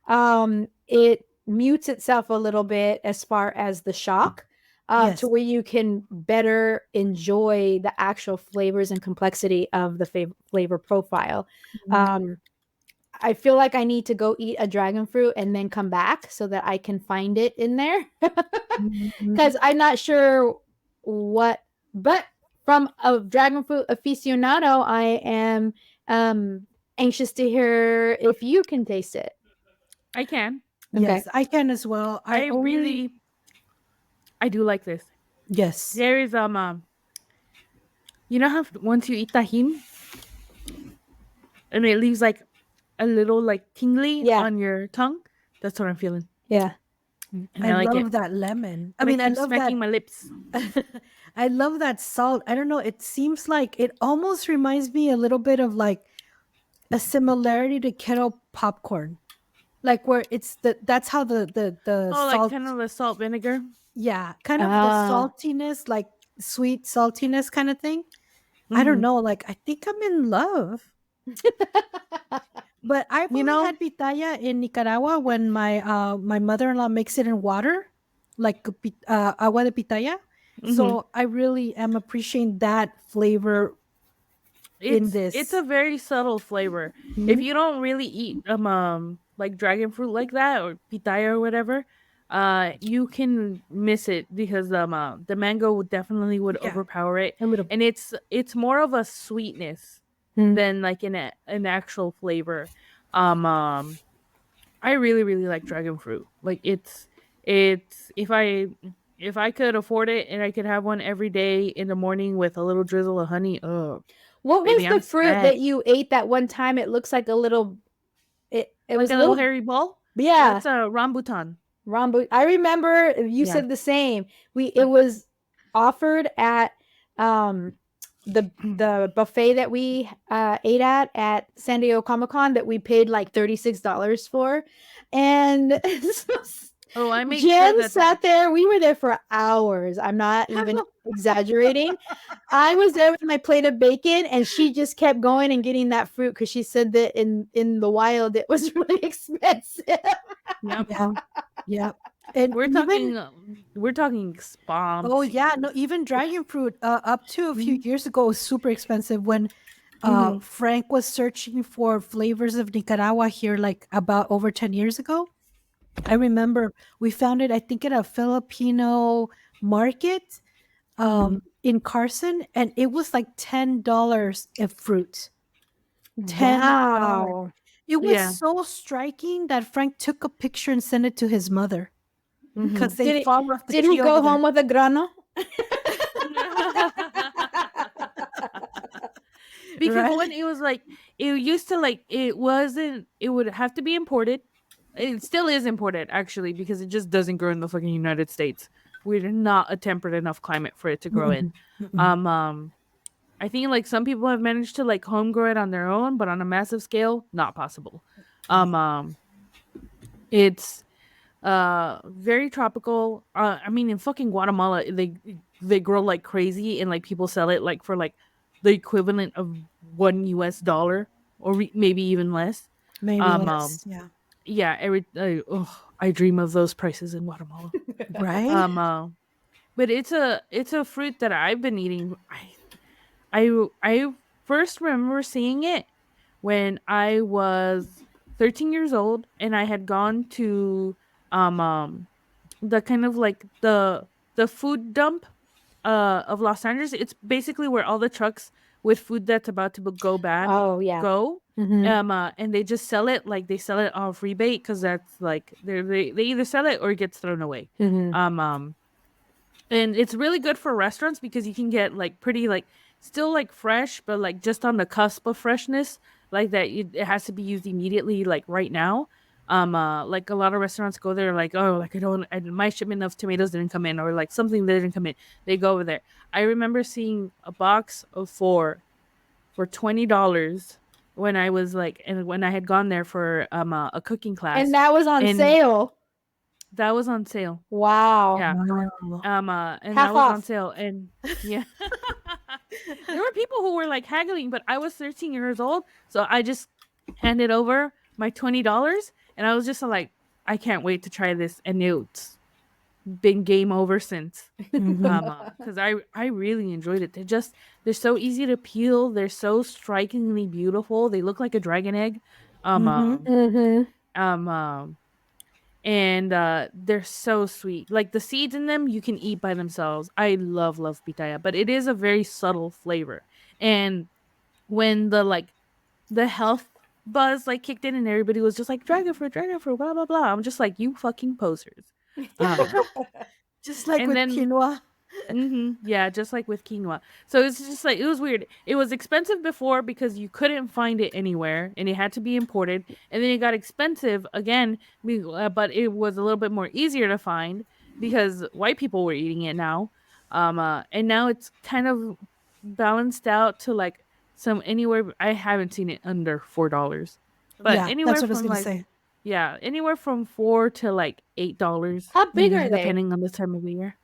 it mutes itself a little bit as far as the shock, Yes. to where you can better enjoy the actual flavors and complexity of the flavor profile. Mhm. I feel like I need to go eat a dragon fruit and then come back so that I can find it in there. Mhm. Because I'm not sure what, but from a dragon fruit aficionado, I am anxious to hear if you can taste it. I can. Okay. Yes, I can as well. I do like this. Yes. There is you know how once you eat tahim and it leaves like a little like tingly Yeah. on your tongue. That's what I'm feeling, Yeah. and I I like love it. that lemon. I And mean, I keep love that. smacking my lips. I love that salt. I don't know. It seems like it almost reminds me a little bit of like a similarity to kettle popcorn, like where it's that's how the Oh, like salt. kind of the salt vinegar. Yeah, kind of the Ah. saltiness, like sweet saltiness kind of thing. I don't Mhm. know. Like I think I'm in love. But I've You only know, had pitaya in Nicaragua when my mother-in-law makes it in water, like agua de pitaya. mhm. So I really am appreciating that flavor in this. It's a very subtle flavor. If Mhm. you don't really eat like dragon fruit like that or pitaya or whatever, you can miss it because the mango would definitely would Yeah, overpower it, a little. and it's more of a sweetness Hmm. than like an actual flavor. I really like dragon fruit. Like it's if I could afford it and I could have one every day in the morning with a little drizzle of honey, oh What was baby, the I'm fruit set. that you ate that one time? It looks like a little. It Like was a a little little. hairy ball. Yeah. That's a rambutan. Rambo. I remember you Yeah. said the same. It was offered at the buffet that we ate at San Diego Comic-Con that we paid like $36 for, and Oh, I make sure Jen that sat there. We were there for hours. I'm not even exaggerating. I was there with my plate of bacon, and she just kept going and getting that fruit because she said that in the wild it was really expensive. Yep. Yeah. And We're even, talking spam. oh yeah, no, even dragon fruit up to a few years ago was super expensive when Frank was searching for flavors of Nicaragua here like about over 10 years ago. I remember we found it, I think, at a Filipino market in Carson, and it was like $10 a fruit. $10. Wow. It was Yeah. so striking that Frank took a picture and sent it to his mother because they Did fall off the Did tree he go over there. home with a grano? Because Right? when it was like, it used to like, it wasn't, it would have to be imported. It still is imported actually, because it just doesn't grow in the fucking United States. We're not a temperate enough climate for it to grow in. I think like some people have managed to like home grow it on their own, but on a massive scale, not possible. It's very tropical. I mean, in fucking Guatemala, they grow like crazy, and like people sell it like for like the equivalent of $1 or maybe even less. Maybe less. Yeah. Yeah, I dream of those prices in Guatemala. Right? But it's a fruit that I've been eating. I first remember seeing it when I was 13 years old, and I had gone to the kind of like the food dump of Los Angeles. It's basically where all the trucks with food that's about to go bad Oh yeah. go. Mhm. And they just sell it, like they sell it off rebate, because that's like they either sell it or it gets thrown away. And it's really good for restaurants because you can get like pretty like still like fresh, but like just on the cusp of freshness, like that it has to be used immediately, like right now. Like a lot of restaurants go there like, oh, like my shipment of tomatoes didn't come in, or like something didn't come in, they go over there. I remember seeing a box of 4 for $20 when I was like, and when I had gone there for a cooking class, And that was on and sale. that was on sale. Wow. Yeah. Wow. And Half that was on off. sale, and yeah. There were people who were like haggling, but I was 13 years old, so I just handed over my $20, and I was just like, I can't wait to try this, and it's been game over since. Because I really enjoyed it. They're so easy to peel. They're so strikingly beautiful. They look like a dragon egg. Mhm. And they're so sweet. Like the seeds in them you can eat by themselves. I love pitaya, but it is a very subtle flavor. And when the health buzz like kicked in, and everybody was just like dragon fruit, blah blah blah, I'm just like, you fucking posers. Just like And with then quinoa. yeah, just like with quinoa. So it's just like, it was weird. It was expensive before because you couldn't find it anywhere, and it had to be imported. And then it got expensive again, but it was a little bit more easier to find because white people were eating it now. And now it's kind of balanced out to like some anywhere. I haven't seen it under $4, but Yeah, anywhere that's what I was from gonna like, say. yeah, anywhere from $4 to like $8, How big are they? depending on the time of the year.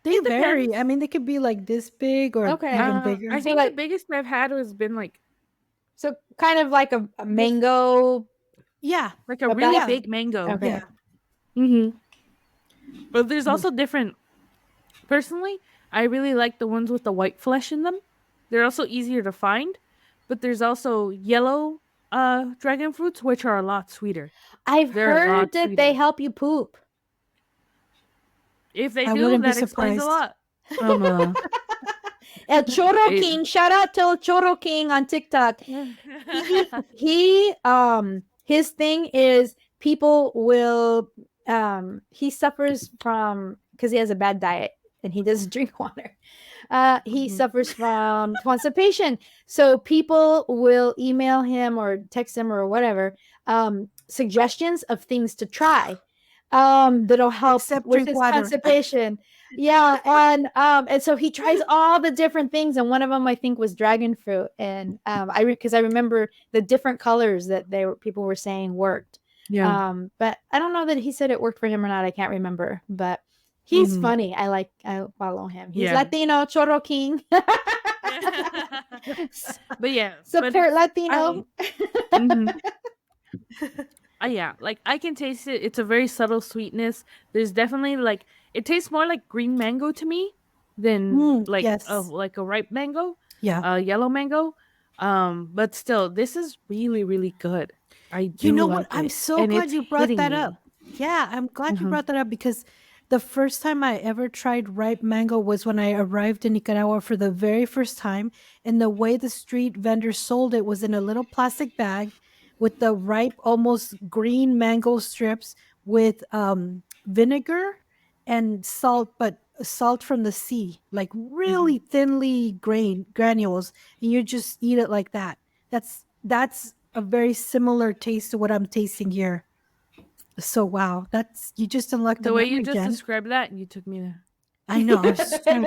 They It vary. depends. I mean, they could be like this big or Okay. even I bigger. So, think like- the biggest I've had has been like So kind of like a mango. Yeah. a About- really Yeah. big mango. Okay. Yeah. Mm-hmm. But there's also different. Personally, I really like the ones with the white flesh in them. They're also easier to find. But there's also yellow dragon fruits, which are a lot sweeter. I've They're a lot heard that they sweeter. help you poop. If they I do, wouldn't be that explains a surprised. lot. El Choro It- King, shout out to El Choro King on TikTok. He his thing is people will he suffers from, because he has a bad diet and he doesn't drink water. He suffers from constipation. So people will email him or text him or whatever, suggestions of things to try. that'll help Except with drink his water. constipation. Yeah, and so he tries all the different things, and one of them I think was dragon fruit, and because I remember the different colors that people were saying worked. Yeah. But I don't know that he said it worked for him or not. I can't remember, but he's funny. I follow him. He's Yeah. Latino, Chorro King. But yeah, Support Latino. Yeah, like I can taste it. It's a very subtle sweetness. There's definitely like it tastes more like green mango to me than like Yes. a ripe mango, Yeah. yellow mango. But still, this is really really good. I do You know like what? I'm it, so and glad it's you brought hitting that me. up. Yeah, I'm glad you brought that up because the first time I ever tried ripe mango was when I arrived in Nicaragua for the very first time. And the way the street vendors sold it was in a little plastic bag with the ripe, almost green mango strips with vinegar and salt, but salt from the sea, like really thinly granules. And you just eat it like that. That's a very similar taste to what I'm tasting here. So wow, that's you just unlocked a The way you memory, just Jen. described that, you took me there. I know. I was just trying.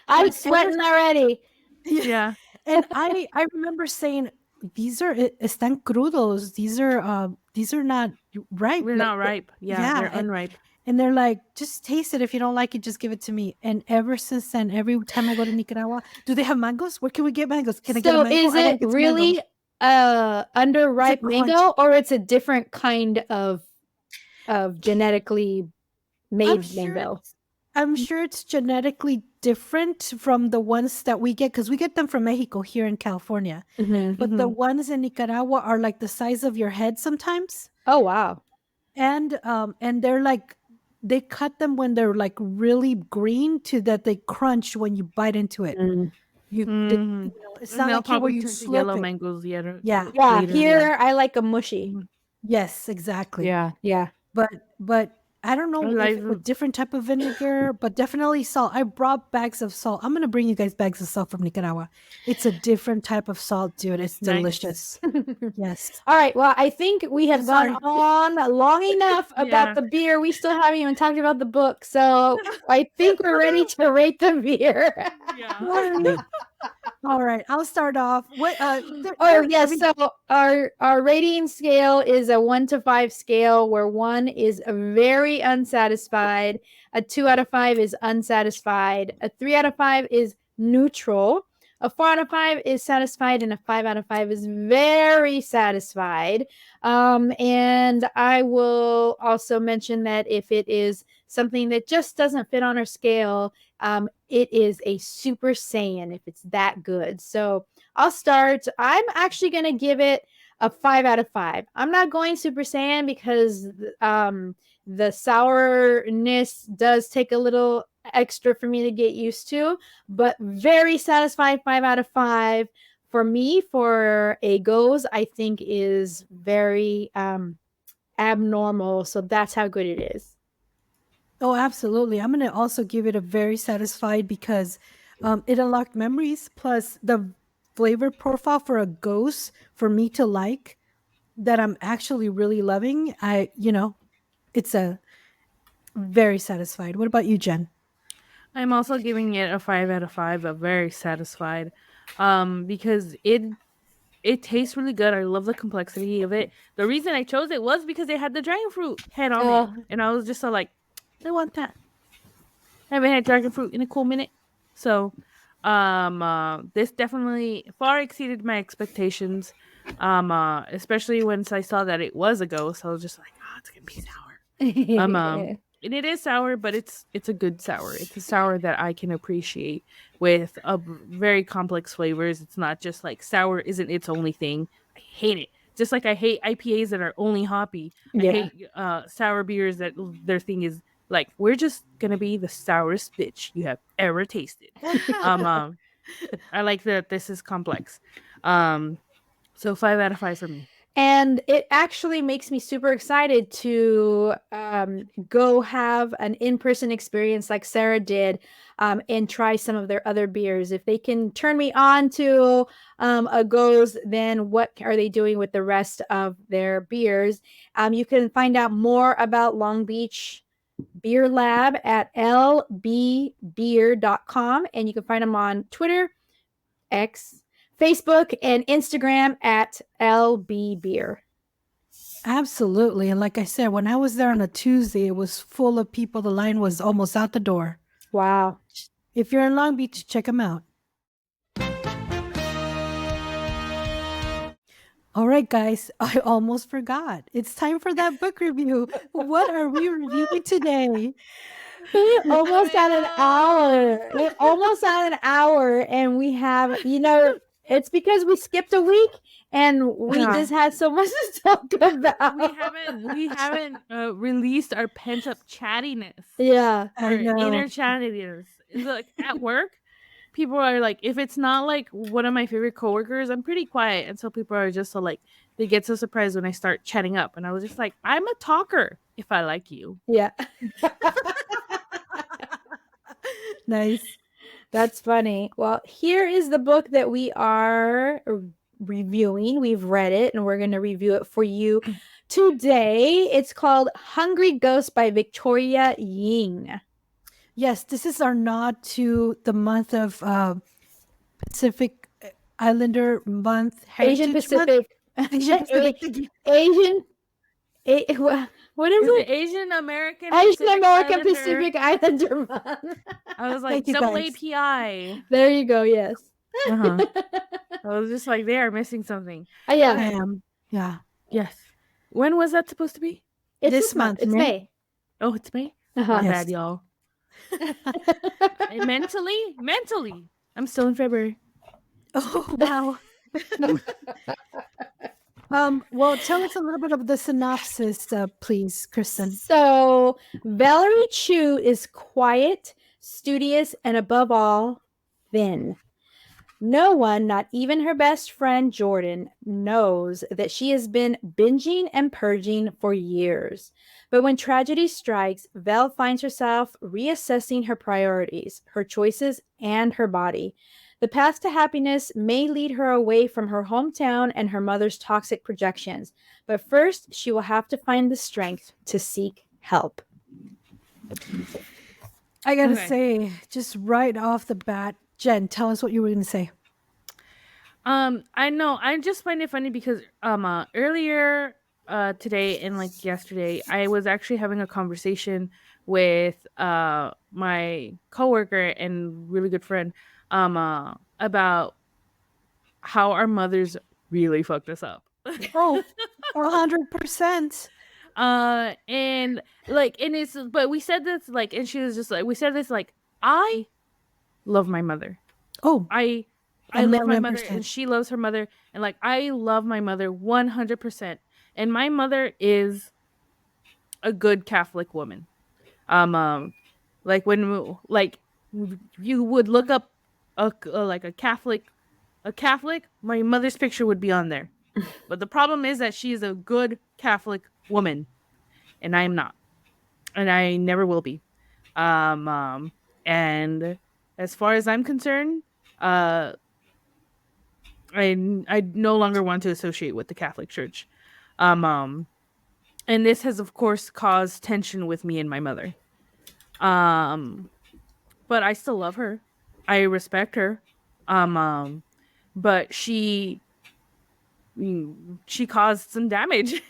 I'm And sweating already. Yeah, and I remember saying these are están crudos. These are not ripe. they're Like not ripe. Yeah, yeah, they're unripe. and they're like, just taste it. If you don't like it, just give it to me. And ever since then, every time I go to Nicaragua, do they have mangoes? Where can we get mangoes? Can I get a So mango? is I want it to get some mango. really under ripe crunch. mango, or it's a different kind of genetically made mango? I'm sure it's genetically different from the ones that we get because we get them from Mexico here in California. But the ones in Nicaragua are like the size of your head sometimes, Oh wow. and they're like they cut them when they're like really green to that they crunch when you bite into it. It's And not they'll like here where probably you turn to slurp yellow it. mangoes later. Yeah. Yeah, later, here I like a mushy. Yes, exactly. Yeah. Yeah. But I don't I know like if with different type of vinegar, but definitely salt. I brought bags of salt. I'm gonna bring you guys bags of salt from Nicaragua. It's a different type of salt, dude. It's Nice. delicious. Yes. All right. Well, I think we have gone Sorry. on long enough Yeah. about the beer. We still haven't even talked about the book. So I think we're ready to rate the beer. Yeah. All right. I'll start off. What Oh yes, so our rating scale is a 1 to 5 scale where 1 is very unsatisfied, a 2 out of 5 is unsatisfied, a 3 out of 5 is neutral, a 4 out of 5 is satisfied, and a 5 out of 5 is very satisfied. And I will also mention that if it is something that just doesn't fit on our scale, it is a Super Saiyan if it's that good. So I'll start. I'm actually going to give it a 5 out of 5. I'm not going Super Saiyan because the sourness does take a little extra for me to get used to, but very satisfied 5 out of 5. For me, for a Gose, I think is very abnormal. So that's how good it is. Oh, absolutely. I'm gonna also give it a very satisfied because it unlocked memories plus the flavor profile for a Gose for me to like that I'm actually really loving. It's a very satisfied. What about you, Jen? I'm also giving it a 5 out of 5, a very satisfied. Because it tastes really good. I love the complexity of it. The reason I chose it was because it had the dragon fruit head on it. And I was just so like, I want that. I haven't had dragon fruit in a cool minute. So this definitely far exceeded my expectations. Especially once I saw that it was a ghost. I was just like, oh, it's gonna be sour. And it is sour, but it's a good sour. It's a sour that I can appreciate with very complex flavors. It's not just like sour isn't its only thing. I hate it. Just like I hate IPAs that are only hoppy. I hate sour beers that their thing is like we're just gonna be the sourest bitch you have ever tasted. I like that this is complex. So 5 out of 5 for me. And it actually makes me super excited to go have an in-person experience like Sarah did, and try some of their other beers. If they can turn me on to a Gose, then what are they doing with the rest of their beers? You can find out more about Long Beach Beer Lab at lbbeer.com, and you can find them on Twitter, X, Facebook, and Instagram at lbbeer. Absolutely. And like I said, when I was there on a Tuesday, it was full of people. The line was almost out the door. Wow. If you're in Long Beach, check them out. All right, guys, I almost forgot. It's time for that book review. What are we reviewing today? We almost at an hour. We're almost at an hour, and we have, it's because we skipped a week and we just had so much to talk about. We haven't released our pent up chattiness. Yeah, I know. Inner chattiness. Like at work, people are like, if it's not like one of my favorite coworkers, I'm pretty quiet, and so people are just so like they get so surprised when I start chatting up, and I was just like, I'm a talker if I like you. Yeah. Nice. That's funny. Well, here is the book that we are reviewing. We've read it and we're going to review it for you today. It's called Hungry Ghost by Victoria Ying. Yes, this is our nod to the month of Pacific Islander month. Asian Pacific. Asian Pacific. What is it? Asian American Pacific Islander Month. I was like, double API. There you go. Yes. I was just like, they are missing something. Yeah. Yeah. Yes. When was that supposed to be? It's this month. It's May. Oh, it's May? Uh-huh. My bad, y'all. mentally, I'm still in February. Oh, wow. Well, tell us a little bit of the synopsis, please, Kristen. So, Valerie Chu is quiet, studious, and above all, thin. No one, not even her best friend Jordan, knows that she has been binging and purging for years. But when tragedy strikes, Val finds herself reassessing her priorities, her choices, and her body. The path to happiness may lead her away from her hometown and her mother's toxic projections. But first, she will have to find the strength to seek help. I gotta say, just right off the bat, Jen, tell us what you were going to say. I know. I just find it funny because earlier today and like yesterday, I was actually having a conversation with my coworker and really good friend about how our mothers really fucked us up. Oh, 100%. And it's, but we said this like, and she was just like, we said this like, I love my mother. Oh, I love my mother, and she loves her mother, and like I love my mother 100%. And my mother is a good Catholic woman. Like when like you would look up a Catholic, my mother's picture would be on there. But the problem is that she is a good Catholic woman, and I am not, and I never will be. And as far as I'm concerned, I no longer want to associate with the Catholic Church. And this has of course caused tension with me and my mother. But I still love her. I respect her. But she caused some damage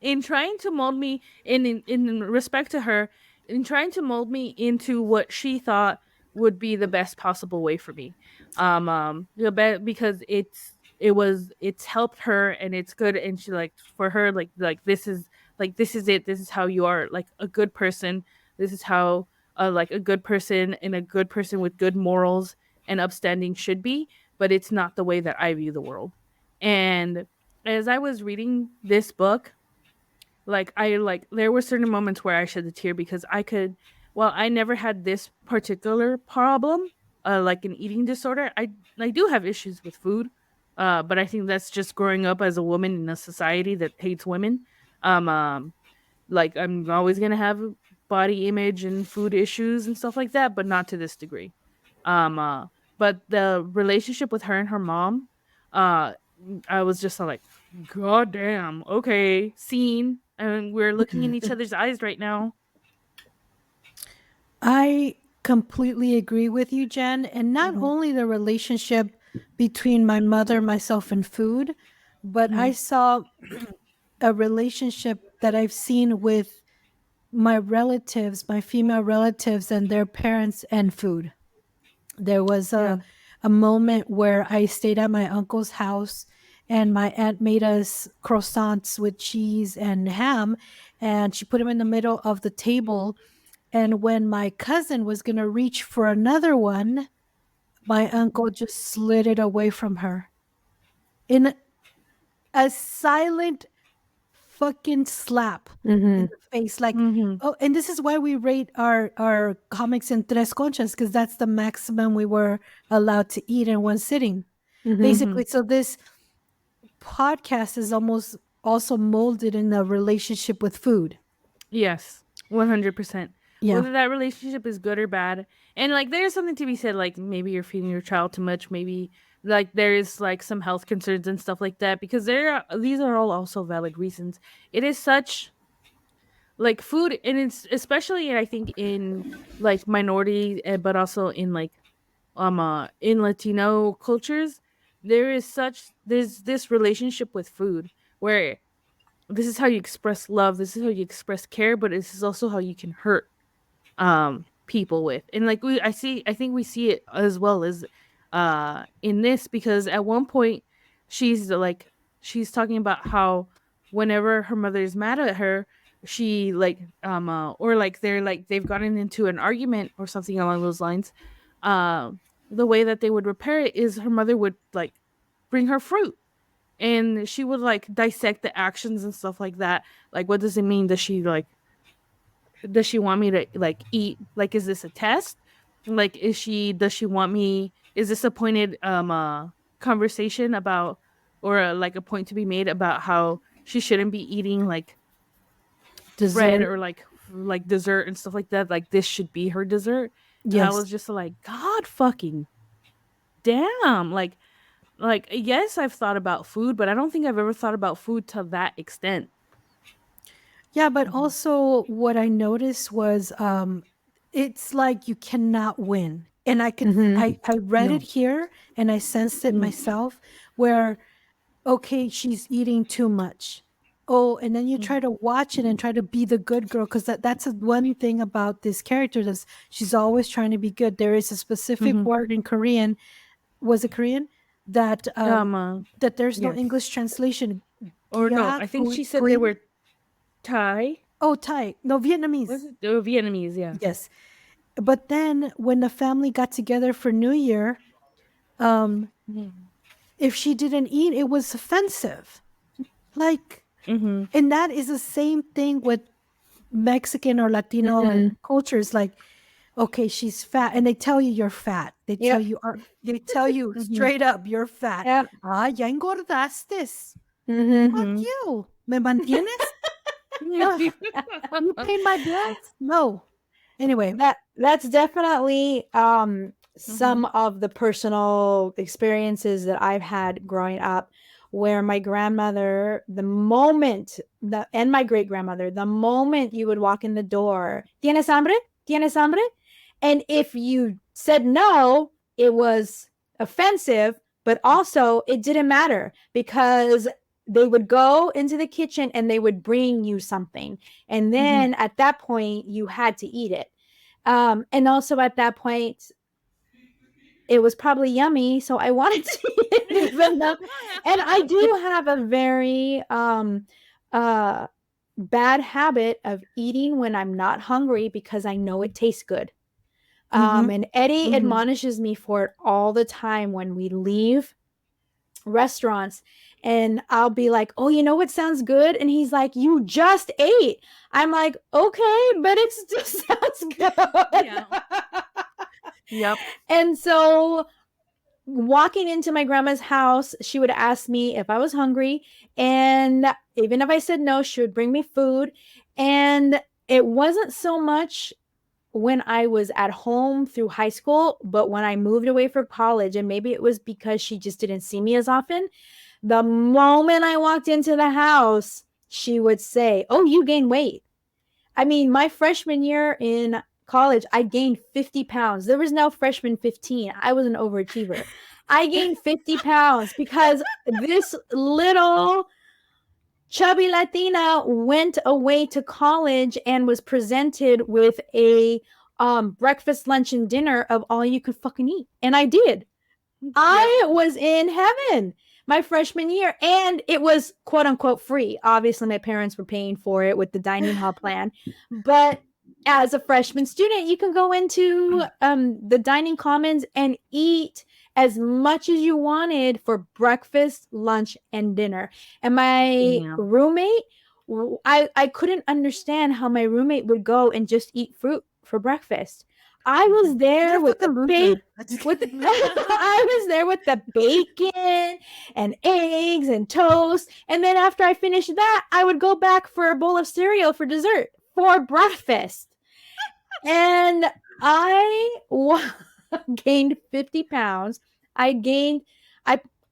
in trying to mold me in respect to her, in trying to mold me into what she thought would be the best possible way for me. Because it's helped her and it's good, and she like for her like this is it, this is how you are like a good person, this is how like a good person and a good person with good morals and upstanding should be, but it's not the way that I view the world. And as I was reading this book, there were certain moments where I shed a tear because I never had this particular problem, like an eating disorder. I do have issues with food, But I think that's just growing up as a woman in a society that hates women. Um, like I'm always gonna have body image and food issues and stuff like that, but not to this degree. Um, uh, but the relationship with her and her mom, uh, I was just like, God damn, okay, scene, and we're looking in each other's eyes right now. I completely agree with you, Jen. And not Mhm. only the relationship between my mother, myself, and food, but I Mhm. saw a relationship that I've seen with my relatives, my female relatives, and their parents and food. There was Yeah. a moment where I stayed at my uncle's house and my aunt made us croissants with cheese and ham, and she put them in the middle of the table. And when my cousin was going to reach for another one, my uncle just slid it away from her in a silent fucking slap in Mhm. the face. Like, Mm-hmm. oh, and this is why we rate our comics in tres conchas, because that's the maximum we were allowed to eat in one sitting. Mhm. Mm-hmm. Basically, so this podcast is almost also molded in a relationship with food. Yes, 100%. Yeah. Whether that relationship is good or bad, and like there's something to be said, like maybe you're feeding your child too much, maybe like there is like some health concerns and stuff like that, because these are all also valid reasons. It is such like food, and it's especially I think in like minority, but also in Latino cultures, there's this relationship with food where this is how you express love, this is how you express care, but this is also how you can hurt people with. And like I think we see it as well as in this, because at one point she's like she's talking about how whenever her mother is mad at her, she like or like they've gotten into an argument or something along those lines. The way that they would repair it is her mother would like bring her fruit, and she would like dissect the actions and stuff like that. Like, what does it mean? Does she want me to like eat? Like, is this a test? Like, does she want me? Is this a pointed conversation about, or like a point to be made about how she shouldn't be eating like bread Dessert. or like dessert and stuff like that? Like, this should be her dessert. And I Yes. was just like, God fucking damn. Like yes, I've thought about food, but I don't think I've ever thought about food to that extent. Yeah, but Mhm. also what I noticed was it's like you cannot win. And Mhm. I read it No. here and I sensed it Mhm. myself where okay, she's eating too much. Oh, and then you try to watch it and try to be the good girl because that's one thing about this character is she's always trying to be good. There is a specific Mhm. word in Korean, was it Korean? That Um. Uh, that there's no yes. English translation. Or no, Gia I think she said they Gui? were Thai. Oh, Thai. No, Was Vietnamese. it? They were Vietnamese. Yeah. Yes. But then when the family got together for New Year, um, Mhm. if she didn't eat, it was offensive. Like, Mhm. and that is the same thing with Mexican or Latino Mhm. cultures. Like, okay, she's fat, and they tell you you're fat. Yep. They tell you Mhm. straight up you're fat. Yep. Ah, ya engordaste. Mhm. Fuck Mhm. you. ¿Me mantienes? Ugh, you pay my bills? No. Anyway. That's definitely some Mhm. of the personal experiences that I've had growing up where my grandmother, and my great grandmother, the moment you would walk in the door, ¿Tienes hambre? ¿Tienes hambre? And if you said no, it was offensive, but also it didn't matter because they would go into the kitchen and they would bring you something. And Mhm. then at that point, you had to eat it. And also at that point, it was probably yummy. So I wanted to eat it, even though, and I do have a very uh, bad habit of eating when I'm not hungry because I know it tastes good. Mm-hmm. And Eddie Mm-hmm. admonishes me for it all the time when we leave restaurants, and I'll be like, "Oh, you know what sounds good?" And he's like, "You just ate." I'm like, "Okay, but it still sounds good." Yeah. Yep. And so walking into my grandma's house, she would ask me if I was hungry. And even if I said no, she would bring me food. And it wasn't so much when I was at home through high school, but when I moved away for college, and maybe it was because she just didn't see me as often, the moment I walked into the house, she would say, "Oh, you gained weight." I mean, my freshman year in college, I gained 50 pounds. There was no freshman 15. I was an overachiever. I gained 50 pounds because this little chubby Latina went away to college and was presented with a breakfast, lunch, and dinner of all you could fucking eat. And I did. I was in heaven my freshman year, and it was quote unquote free. Obviously, my parents were paying for it with the dining hall plan, but as a freshman student, you can go into the dining commons and eat as much as you wanted for breakfast, lunch, and dinner. And my roommate, I couldn't understand how my roommate would go and just eat fruit for breakfast. I was there with the bacon. I was there with the bacon and eggs and toast. And then after I finished that, I would go back for a bowl of cereal for dessert for breakfast. And I gained 50 pounds. I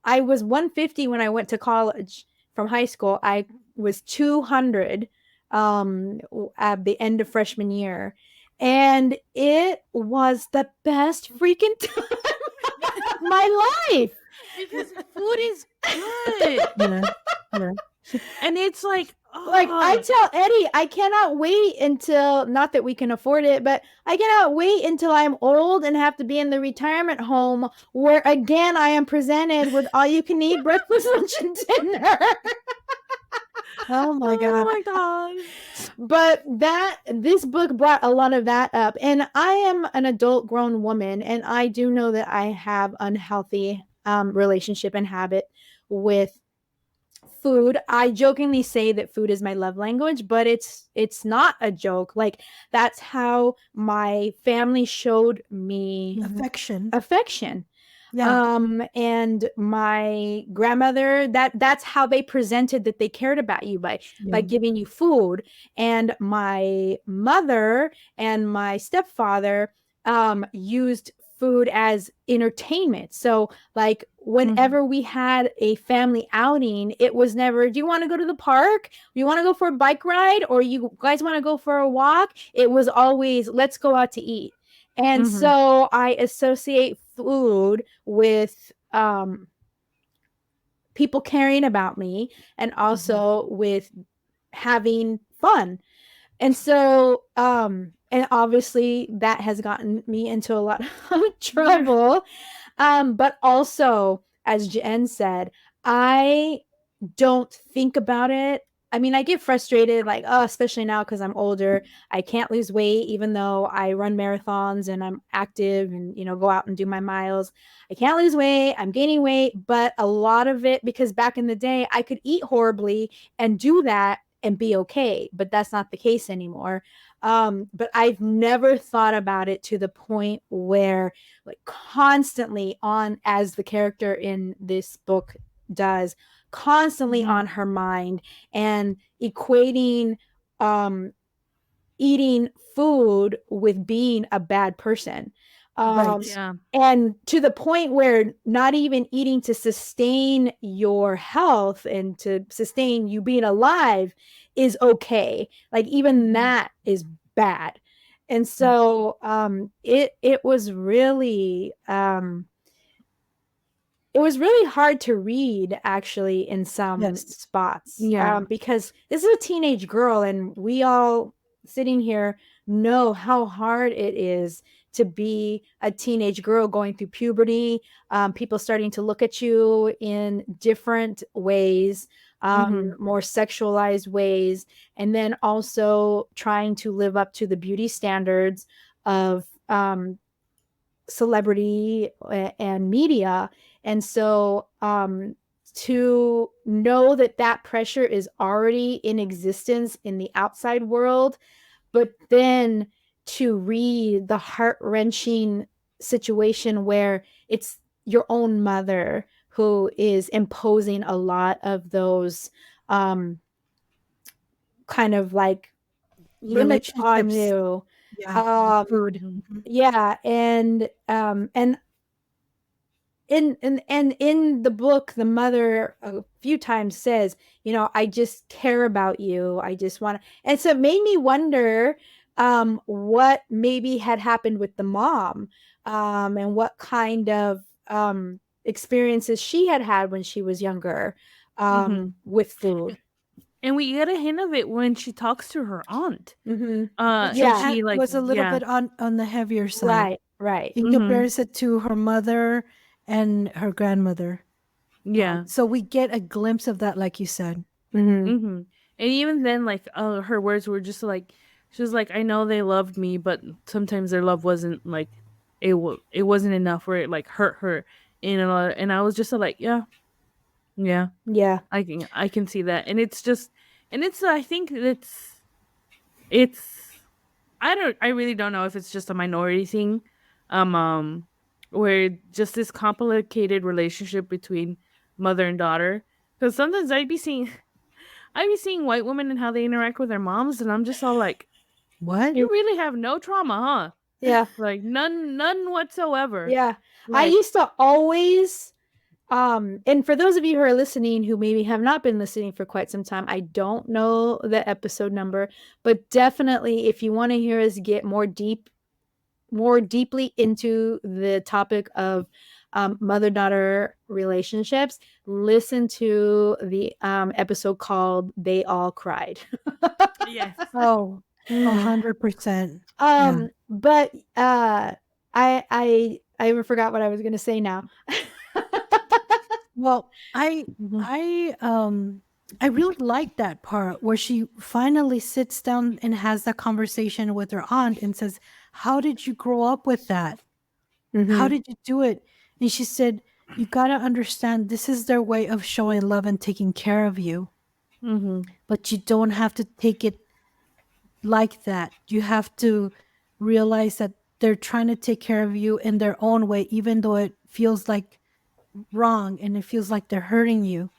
was 150 when I went to college from high school. I was 200 at the end of freshman year. And it was the best freaking time of my life. Because food is good. Yeah. And it's like I tell Eddie, I cannot wait until, not that we can afford it, but I cannot wait until I'm old and have to be in the retirement home where again I am presented with all you can eat breakfast, lunch, and dinner. Oh my god. Oh my god. But this book brought a lot of that up. And I am an adult grown woman, and I do know that I have unhealthy relationship and habit with food. I jokingly say that food is my love language, but it's not a joke. Like, that's how my family showed me affection. Yeah. And my grandmother, that's how they presented that they cared about you, by giving you food. And my mother and my stepfather used food as entertainment. So like whenever we had a family outing, it was never, do you want to go to the park? You want to go for a bike ride? Or you guys want to go for a walk? It was always, let's go out to eat. And so I associate food with people caring about me, and also with having fun. And so and obviously that has gotten me into a lot of trouble. But also, as Jen said, I don't think about it. I mean, I get frustrated, like, oh, especially now because I'm older. I can't lose weight, even though I run marathons and I'm active and, go out and do my miles. I can't lose weight. I'm gaining weight. But a lot of it, because back in the day, I could eat horribly and do that and be okay. But that's not the case anymore. But I've never thought about it to the point where, like, constantly on, as the character in this book does, constantly on her mind, and equating eating food with being a bad person. And to the point where not even eating to sustain your health and to sustain you being alive is okay. Like, even that is bad. And so it was really hard to read, actually, in some spots. Because this is a teenage girl, and we all sitting here know how hard it is to be a teenage girl going through puberty, people starting to look at you in different ways, more sexualized ways, and then also trying to live up to the beauty standards of celebrity and media. And so to know that pressure is already in existence in the outside world, but then to read the heart-wrenching situation where it's your own mother who is imposing a lot of those kind of like limits on Relationships. you. Yeah. Um, Food. Mhm. Mhm. yeah, and in the book, the mother a few times says, you know, I just care about you. I just want to, and so it made me wonder what maybe had happened with the mom, and what kind of experiences she had had when she was younger, Mhm. with food. And we get a hint of it when she talks to her aunt. Mm-hmm. Which And Yeah, she like was a little yeah. bit on the heavier side. right, right. He Mhm. compares it to her mother and her grandmother. Yeah. So we get a glimpse of that, like you said. Mm-hmm. Mhm. And even then, like, her words were just like, she was like, "I know they loved me, but sometimes their love wasn't like, it wasn't enough, where it like hurt her." And I was just like, yeah, yeah, Yeah. I can see that, and it's just, and it's I think it's I really don't know if it's just a minority thing, um, where just this complicated relationship between mother and daughter. Because sometimes I'd be seeing white women and how they interact with their moms, and I'm just all like, What? you really have no trauma, huh? Yeah. Like none whatsoever. Yeah. I Like, used to always and for those of you who are listening who maybe have not been listening for quite some time, I don't know the episode number, but definitely if you want to hear us get more deeply into the topic of mother-daughter relationships, listen to the episode called They All Cried. yes. Oh, Mhm. 100%. Yeah. But I even forgot what I was gonna say now. Well, I Mhm. I um I really like that part where she finally sits down and has that conversation with her aunt and says, "How did you grow up with that? How Mhm. did you do it?" And she said, "You got to understand this is their way of showing love and taking care of you, Mm-hmm. but you don't have to take it like that. You have to realize that they're trying to take care of you in their own way even though it feels like wrong and it feels like they're hurting you.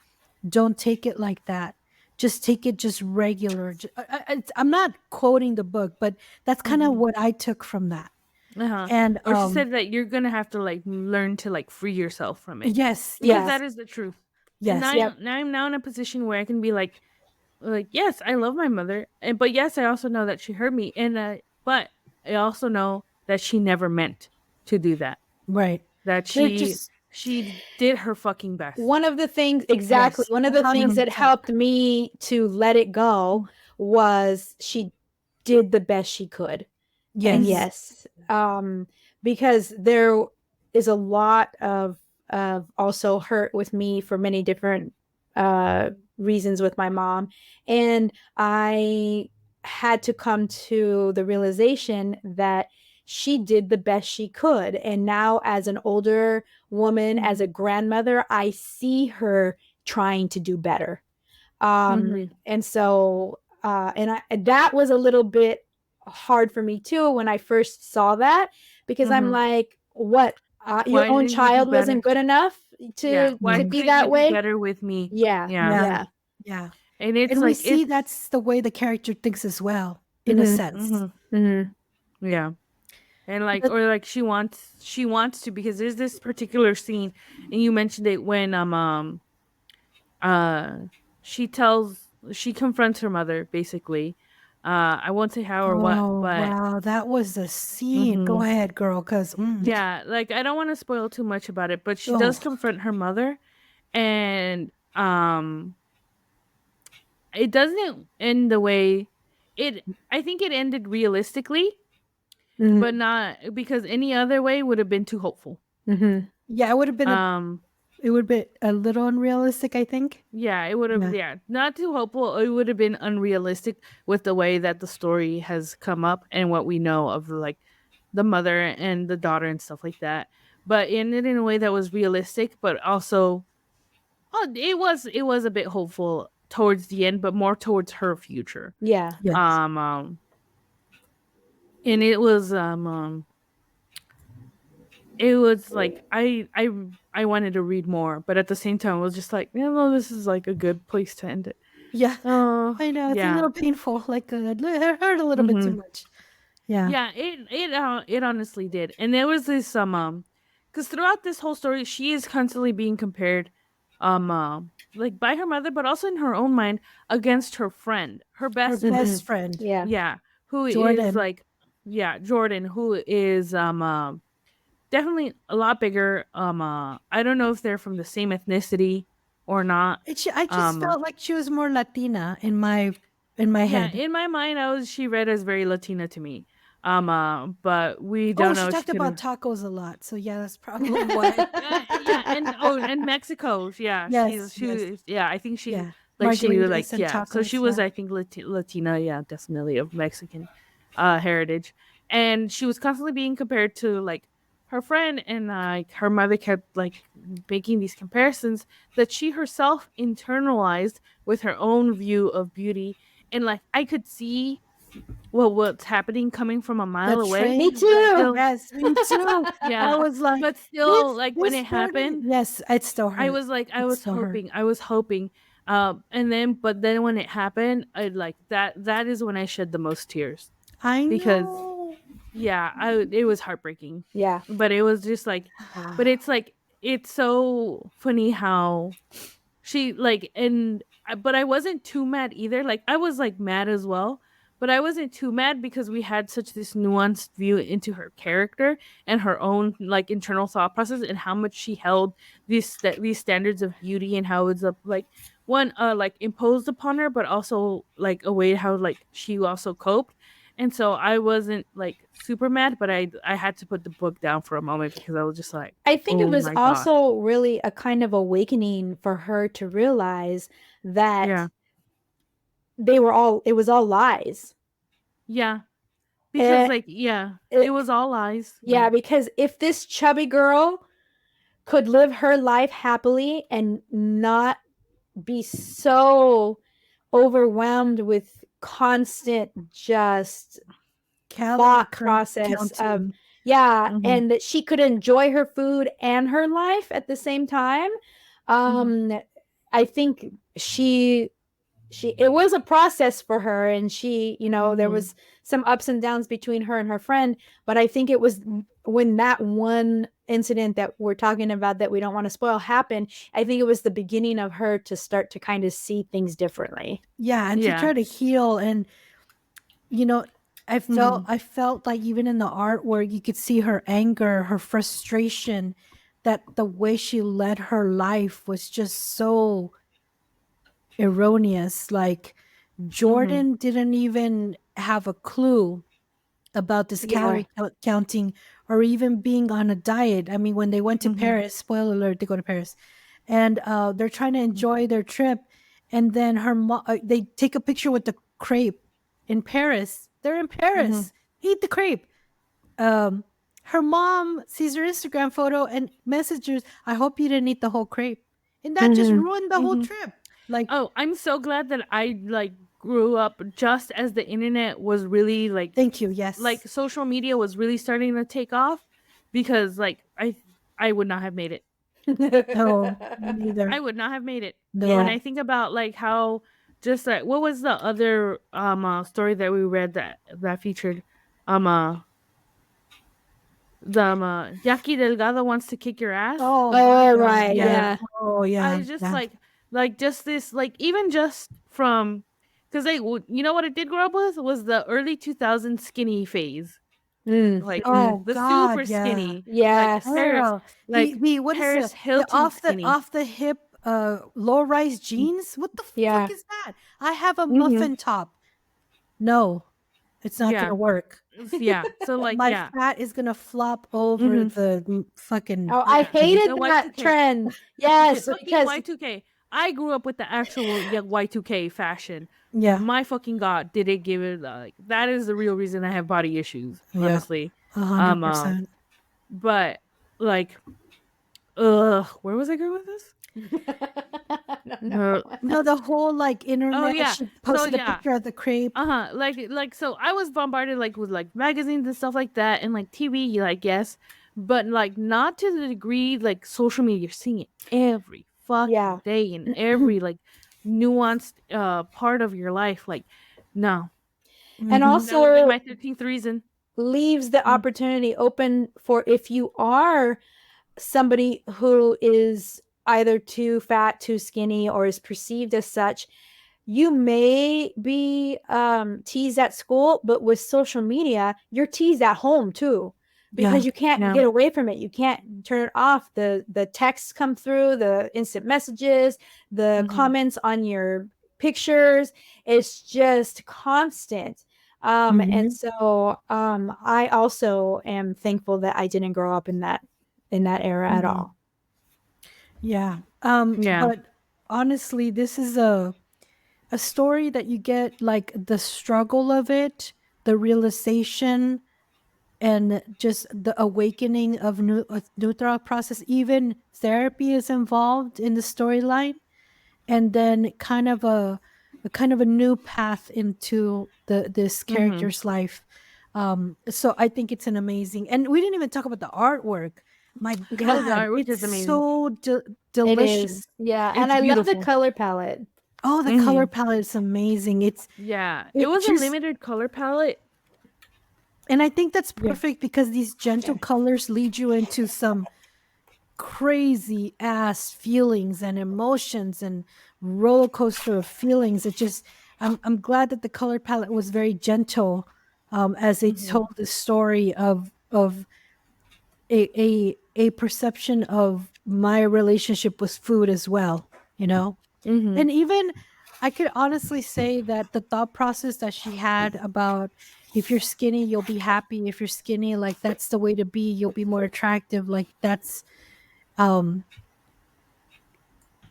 Don't take it like that. Just take it just regular." I'm not quoting the book, but that's kind of Mm-hmm. what I took from that. Uh-huh. And Or she said that you're gonna have to like learn to like free yourself from it, yes, because Yeah. yes, that is the truth. And yes. now I'm now in a position where I can be like, yes, I love my mother, and but yes, I also know that she hurt me, and but I also know that she never meant to do that. Right. That They're just she did her fucking best. One of the things, exactly, yes, one of the things that 100%. helped me to let it go was she did the best she could. And Yes. yes, because there is a lot of also hurt with me for many different reasons with my mom, and I had to come to the realization that she did the best she could. And now, as an older woman, as a grandmother, I see her trying to do better. Mm-hmm. And so, and that was a little bit hard for me too when I first saw that, because I'm Mm-hmm. like, what? Your Why own didn't you do child wasn't better? good enough Yeah. Why to Mhm. be couldn't you that do way? better with me? Yeah, Yeah. Yeah. yeah. Yeah. And it's And we like see it's. that's the way the character thinks as well, in a Mm-hmm. sense. Mm-hmm. Mm-hmm. Yeah. And like, But or like she wants to, because there's this particular scene, and you mentioned it when uh she confronts her mother basically. I won't say how or what, oh but wow, that was a scene. Go mhm. ahead, girl, because Yeah, like I don't want to spoil too much about it, but she does oh confront her mother, and it doesn't end the way it I think it ended realistically, Mm-hmm. but not because any other way would have been too hopeful. Mm-hmm. yeah, Um it would be a little unrealistic, I think. yeah, it would have, Yeah. yeah, not too hopeful. It would have been unrealistic with the way that the story has come up and what we know of like the mother and the daughter and stuff like that. But ended in a way that was realistic, but also it was a bit hopeful towards the end, but more towards her future. Yeah. Yes. And it was it was like I wanted to read more, but at the same time, I was just like, no, this is like a good place to end it. Yeah, Oh, I know it's a yeah. little painful. Like it hurt a little bit too much. Yeah. Yeah, it honestly did. And there was this because throughout this whole story, she is constantly being compared, like by her mother, but also in her own mind against her friend, her Her best friend. best friend, Yeah. Yeah, who is Jordan. like, yeah, Jordan, who is definitely a lot bigger. I don't know if they're from the same ethnicity or not. I just felt like she was more Latina in my head. In my mind, she read as very Latina to me. But we Oh, don't she know. talked about tacos a lot, so yeah, that's probably why. And Mexico, yeah, Yes, yeah, I think she yeah, like she like margaritas and yeah, so she tacos. was Yeah. I think Latina, yeah, definitely of Mexican heritage, and she was constantly being compared to like her friend, and like her mother kept like making these comparisons that she herself internalized with her own view of beauty, and like I could see what's happening coming from a mile The away. Me train. too. Yes, me too. Yeah, I was like, but still, like when this it started. happened, Yes, it still hurt. I was like, It still hurt. I was hoping, but then when it happened, I like that is when I shed the most tears I because know. yeah, it was heartbreaking, Yeah. but it was just like, but it's like it's so funny how she like but I wasn't too mad either. Like I was like mad as well, but I wasn't too mad because we had such this nuanced view into her character and her own like internal thought process and how much she held these standards of beauty and how it's like one like imposed upon her, but also like a way how like she also coped. And so I wasn't like super mad, but I had to put the book down for a moment because I was just like, I think it oh was my god, also really a kind of awakening for her to realize that yeah, it was all lies. yeah. Because Eh, like yeah, it- it was all lies. yeah, because if this chubby girl could live her life happily and not be so overwhelmed with constant just thought process of and that she could enjoy her food and her life at the same time. I think it was a process for her, and there was some ups and downs between her and her friend, but I think it was when that one incident that we're talking about that we don't want to spoil happened. I think it was the beginning of her to start to kind of see things differently. Yeah, and to try to heal. And I felt like even in the art where you could see her anger, her frustration, that the way she led her life was just so erroneous. Like Jordan didn't even have a clue about this calorie counting or even being on a diet. I mean, when they went to Paris, spoiler alert, they go to Paris, and they're trying to enjoy their trip, and then they take a picture with the crepe in Paris. They're in Paris. Eat the crepe. Her mom sees her Instagram photo and messages, "I hope you didn't eat the whole crepe," and that just ruined the whole trip. Like, oh, I'm so glad that I like grew up just as the internet was really like, thank you. Yes, like social media was really starting to take off, because like I would not have made it. no, neither. I would not have made it. No. When I think about like how just like what was the other story that we read that featured Yaki Delgado wants to kick your ass. Oh, right. Yeah. Oh yeah. I was just like just this like even just from because you know what it did grow up with was the early 2000s skinny phase. Like the God, super skinny. Yes. Like Paris, like what is Paris it? Hilton skinny. Off the hip low rise jeans. What the Yeah. fuck is that? I have a muffin top. No, it's not Yeah. gonna work. Yeah. So like My fat is gonna flop over the fucking. Oh, I hated The that Y2K. trend. Yes, Fucking because Y2K. I grew up with the actual Y2K fashion. Yeah. My fucking god, did it give it like that is the real reason I have body issues, honestly. 100%. But like, where was I going with this? no. No, the whole like internet. Oh, yeah. She posted So, a picture of the crepe. Like so I was bombarded like with like magazines and stuff like that and like TV, like yes, but like not to the degree like social media. You're seeing it every fucking Yeah. day in every like nuanced part of your life. Like, no, And Mhm. that would have been also my 13th reason. leaves the opportunity open for if you are somebody who is either too fat, too skinny, or is perceived as such, you may be teased at school, but with social media, you're teased at home too, because Yeah. you can't Yeah. get away from it. You can't turn it off. The texts come through, the instant messages, the comments on your pictures. It's just constant. And Mhm. so I also am thankful that I didn't grow up in that era at Mhm. all. Yeah. Yeah. But honestly, this is a story that you get like the struggle of it, the realization, and just the awakening of new thought process. Even therapy is involved in the storyline, and then kind of a new path into this Mm-hmm. character's life. So I think it's an amazing, and we didn't even talk about the artwork. My Yeah, Oh, the God, artwork is it's amazing. so it delicious. is. Yeah, and It's I love the beautiful. color palette. Oh, the color Mm-hmm. palette is amazing. Yeah, it It was a just, limited color palette. and I think that's Yeah. perfect because these gentle colors lead you into some crazy ass feelings and emotions and roller coaster of feelings. It just, I'm glad that the color palette was very gentle, as they told the story of a perception of my relationship with food as well, you know. Mm-hmm. And even I could honestly say that the thought process that she had about if you're skinny, you'll be happy. If you're skinny, like that's the way to be. You'll be more attractive. Like that's um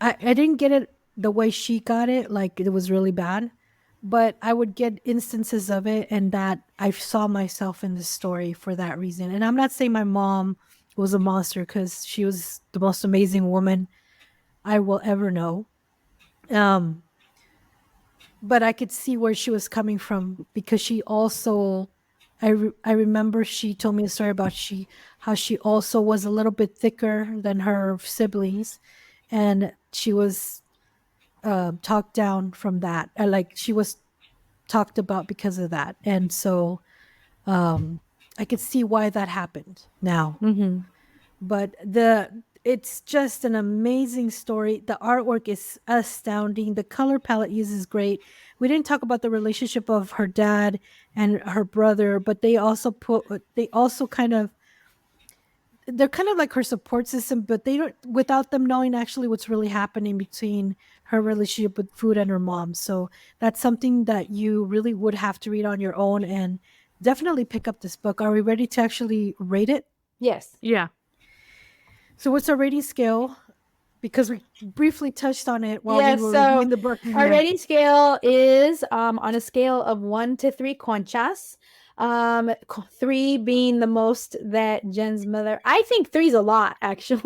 I didn't get it the way she got it, like it was really bad. But I would get instances of it and that I saw myself in this story for that reason. And I'm not saying my mom was a monster because she was the most amazing woman I will ever know. Um, but I could see where she was coming from because she also I remember she told me a story about how she also was a little bit thicker than her siblings, and she was talked down from that. Like she was talked about because of that, and so I could see why that happened now. Mm-hmm. But it's just an amazing story. The artwork is astounding. The color palette uses great. We didn't talk about the relationship of her dad and her brother, but they also kind of they're kind of like her support system, but they don't without them knowing actually what's really happening between her relationship with food and her mom. So that's something that you really would have to read on your own and definitely pick up this book. Are we ready to actually rate it? Yes. Yeah. So what's our rating scale? Because we briefly touched on it while we Yes. were So reviewing the book. our Yeah. rating scale is on a scale of 1 to 3 conchas. 3 being the most that Jen's mother. I think 3 is a lot, actually.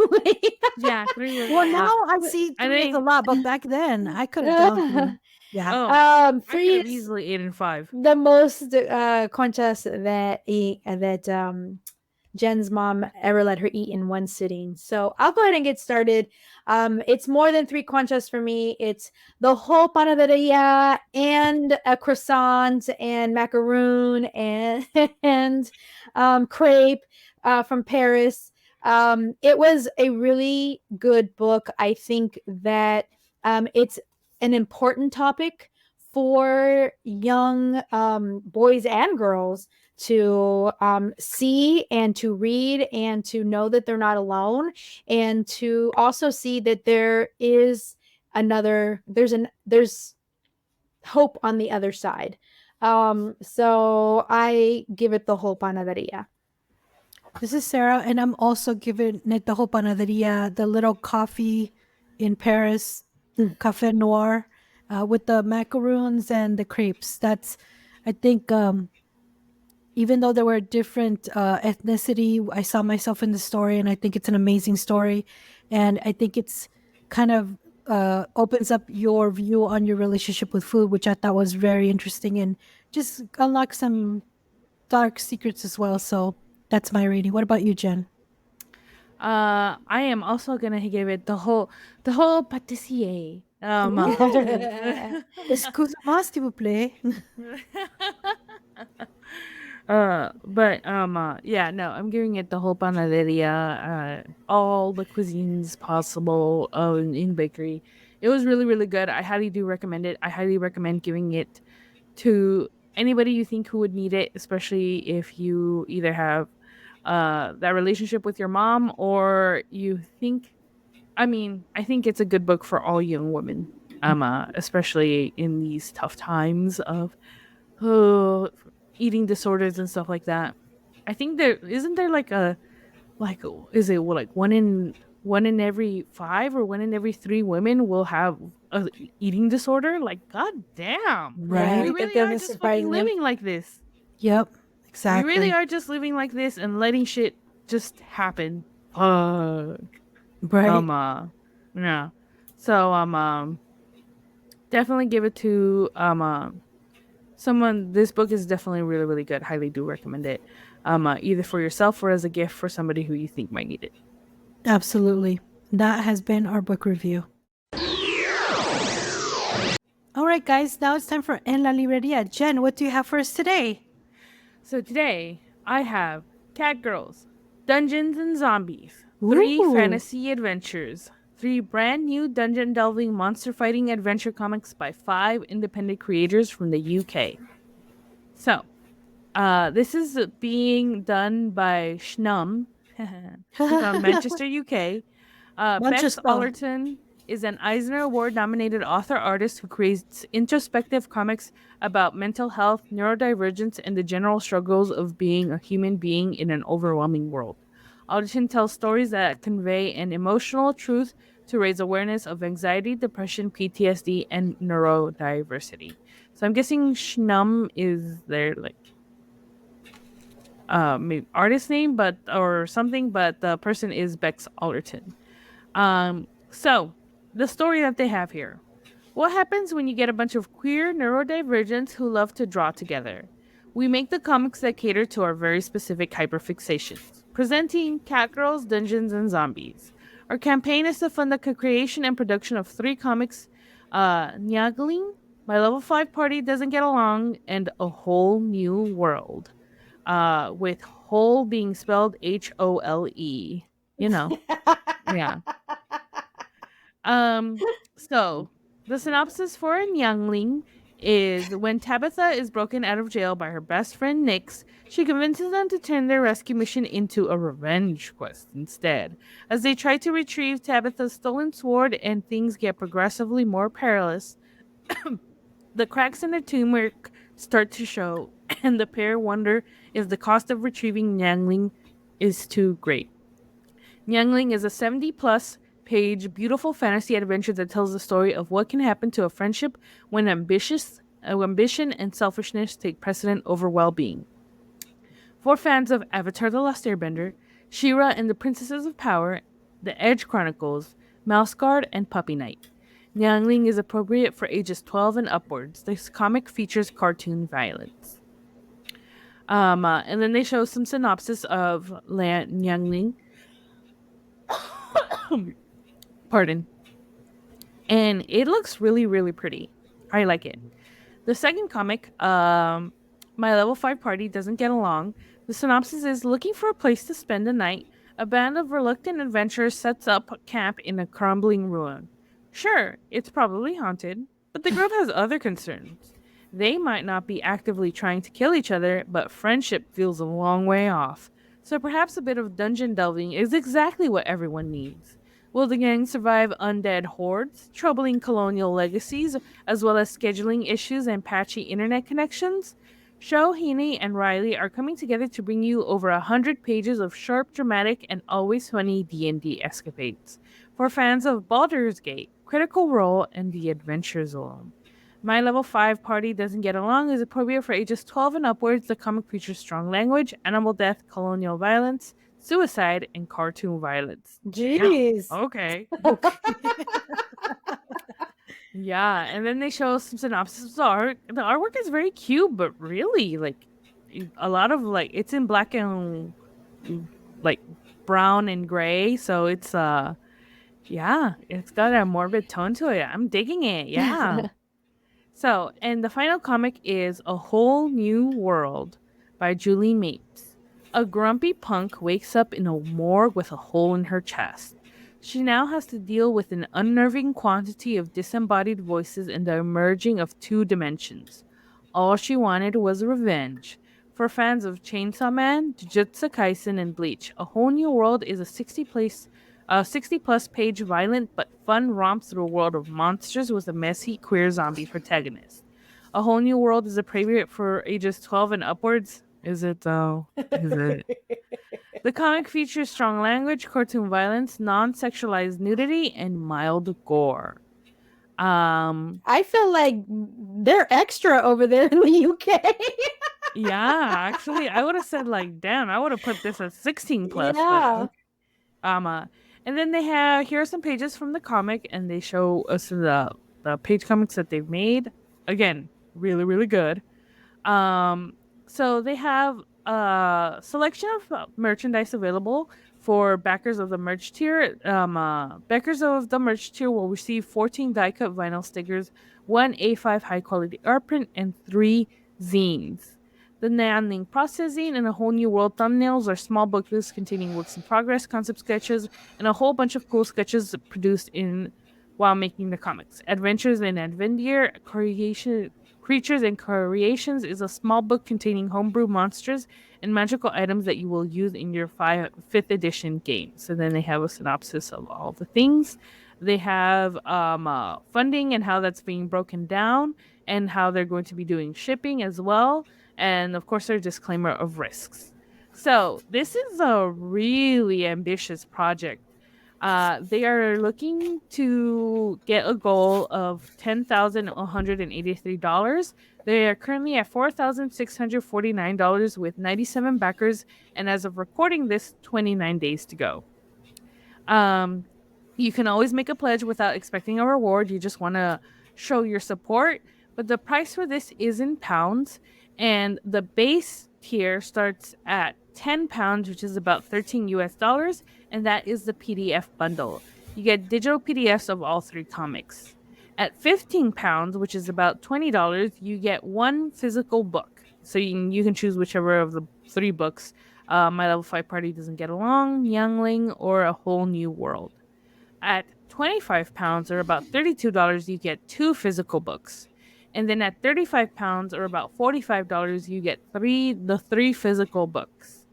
Yeah. 3 was Well, a now lot. I see I three is a think. lot, but back then I could have gone through. Yeah. Oh, I could 3 have is easily 8 and 5. the most conchas that Jen's mom ever let her eat in one sitting. So I'll go ahead and get started. It's more than 3 conchas for me. It's the whole panaderia and a croissant and macaroon and and crepe from Paris. It was a really good book. I think that it's an important topic for young boys and girls to see and to read and to know that they're not alone, and to also see that there's hope on the other side. So I give it the whole panaderia. This is Sarah, and I'm also giving it the whole panaderia, the little coffee in Paris, Café Noir, with the macaroons and the crepes. That's, I think, even though there were different ethnicity, I saw myself in the story, and I think it's an amazing story, and I think it's kind of opens up your view on your relationship with food, which I thought was very interesting, and just unlocks some dark secrets as well. So that's my rating. What about you, Jen? I am also gonna give it the whole pâtissier. Excuse-moi, s'il vous plaît. Yeah, no, I'm giving it the whole panaderia, all the cuisines possible in bakery. It was really, really good. I highly do recommend it. I highly recommend giving it to anybody you think who would need it, especially if you either have that relationship with your mom or you think, I mean, I think it's a good book for all young women, especially in these tough times of uh, eating disorders and stuff like that. I think there isn't there like is it like one in every 5 or one in every 3 women will have a eating disorder? Like, god damn. Right. We that really are doesn't just surprise fucking me. living like this. Yep. We Exactly. really are just living like this and letting shit just happen. Fuck. Right. Yeah. So definitely give it to someone. This book is definitely really, really good. Highly do recommend it. Either for yourself or as a gift for somebody who you think might need it. Absolutely. That has been our book review. All right, guys. Now it's time for En la Librería. Jen, what do you have for us today? So today I have Cat Girls, Dungeons and Zombies, 3 Ooh. fantasy adventures, 3 brand new dungeon delving monster fighting adventure comics by 5 independent creators from the UK. So, this is being done by Schnum from Manchester, UK. Bex Manchester. Allerton is an Eisner Award-nominated author-artist who creates introspective comics about mental health, neurodivergence, and the general struggles of being a human being in an overwhelming world. Allerton tells stories that convey an emotional truth to raise awareness of anxiety, depression, PTSD, and neurodiversity. So I'm guessing Schnum is their maybe artist name, but or something, but the person is Bex Allerton. So the story that they have here. What happens when you get a bunch of queer neurodivergents who love to draw together? We make the comics that cater to our very specific hyperfixations. Presenting Catgirls, Dungeons, and Zombies. Our campaign is to fund the creation and production of 3 comics, Nyagling, My Level 5 Party Doesn't Get Along, and A Whole New World. With whole being spelled HOLE. You know. Yeah. So the synopsis for Nyangling is when Tabitha is broken out of jail by her best friend Nyx, she convinces them to turn their rescue mission into a revenge quest instead. As they try to retrieve Tabitha's stolen sword and things get progressively more perilous, the cracks in their teamwork start to show, and the pair wonder if the cost of retrieving Nyangling is too great. Nyangling is a 70-plus page beautiful fantasy adventure that tells the story of what can happen to a friendship when ambition and selfishness take precedent over well-being. For fans of Avatar: The Last Airbender, She-Ra and the Princesses of Power, The Edge Chronicles, Mouse Guard, and Puppy Night, Nyangling is appropriate for ages 12 and upwards. This comic features cartoon violence. And then they show some synopsis of Nyangling. Pardon. And it looks really, really pretty. I like it. The second comic, My Level 5 Party Doesn't Get Along. The synopsis is looking for a place to spend the night. A band of reluctant adventurers sets up camp in a crumbling ruin. Sure, it's probably haunted, but the group has other concerns. They might not be actively trying to kill each other, but friendship feels a long way off. So perhaps a bit of dungeon delving is exactly what everyone needs. Will the gang survive undead hordes, troubling colonial legacies, as well as scheduling issues and patchy internet connections? Sho, Heaney, and Riley are coming together to bring you over 100 pages of sharp, dramatic, and always funny D&D escapades. For fans of Baldur's Gate, Critical Role, and The Adventure Zone. My Level 5 Party Doesn't Get Along is appropriate for ages 12 and upwards. The comic features strong language, animal death, colonial violence, suicide, and cartoon violence. Jeez. Yeah. Okay. Yeah, and then they show some synopsis of the art. The artwork is very cute, but really, a lot of, it's in black and, brown and gray. So it's yeah, it's got a morbid tone to it. I'm digging it. Yeah. So, and the final comic is A Whole New World by Julie Mapes. A grumpy punk wakes up in a morgue with a hole in her chest. She now has to deal with an unnerving quantity of disembodied voices and the emerging of two dimensions. All she wanted was revenge. For fans of Chainsaw Man, Jujutsu Kaisen, and Bleach, A Whole New World is a 60 plus page violent but fun romp through a world of monsters with a messy queer zombie protagonist. A Whole New World is appropriate for ages 12 and upwards. Is it though? Is it? The comic features strong language, cartoon violence, non-sexualized nudity, and mild gore. I feel like they're extra over there in the UK. Yeah, actually, I would have said like, damn, I would have put this at 16 plus. Yeah. And then they have here are some pages from the comic, and they show us the page comics that they've made. Again, really, really good. So they have a selection of merchandise available for backers of the merch tier. Backers of the merch tier will receive 14 die-cut vinyl stickers, 1 A5 high-quality art print, and 3 zines. The Nanning Process zine and A Whole New World thumbnails are small booklets containing works in progress, concept sketches, and a whole bunch of cool sketches produced in while making the comics. Adventures in Adventure Creatures and Creations is a small book containing homebrew monsters and magical items that you will use in your 5th edition game. So then they have a synopsis of all the things. They have funding and how that's being broken down and how they're going to be doing shipping as well. And of course, their disclaimer of risks. So this is a really ambitious project. They are looking to get a goal of $10,183. They are currently at $4,649 with 97 backers, and as of recording this, 29 days to go. You can always make a pledge without expecting a reward. You just want to show your support. But the price for this is in pounds, and the base tier starts at £10, which is about 13 US dollars, and that is the PDF bundle. You get digital PDFs of all 3 comics. At £15, which is about $20, you get 1 physical book. So you can choose whichever of the 3 books. My Level 5 Party Doesn't Get Along, Youngling, or A Whole New World. At £25 or about $32, you get 2 physical books. And then at £35 or about $45, you get 3 physical books.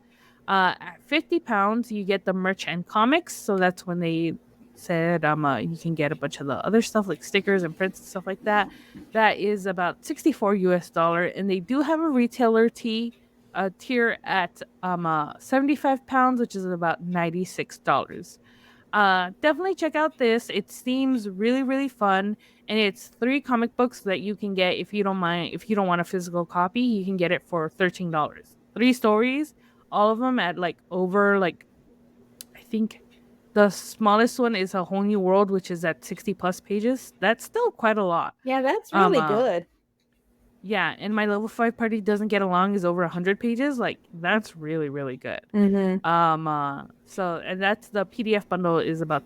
At £50, you get the merch and comics. So that's when they said you can get a bunch of the other stuff like stickers and prints and stuff like that. That is about 64 US dollar. And they do have a retailer tier at £75, which is about $96. Definitely check out this. It seems really, really fun, and it's 3 comic books that you can get if you don't mind. If you don't want a physical copy, you can get it for $13. 3 stories, all of them at over I think the smallest one is A Whole New World, which is at 60 plus pages. That's still quite a lot. Yeah, that's really good. Yeah, and My Level 5 Party Doesn't Get Along is over 100 pages. That's really, really good. So, and that's the PDF bundle is about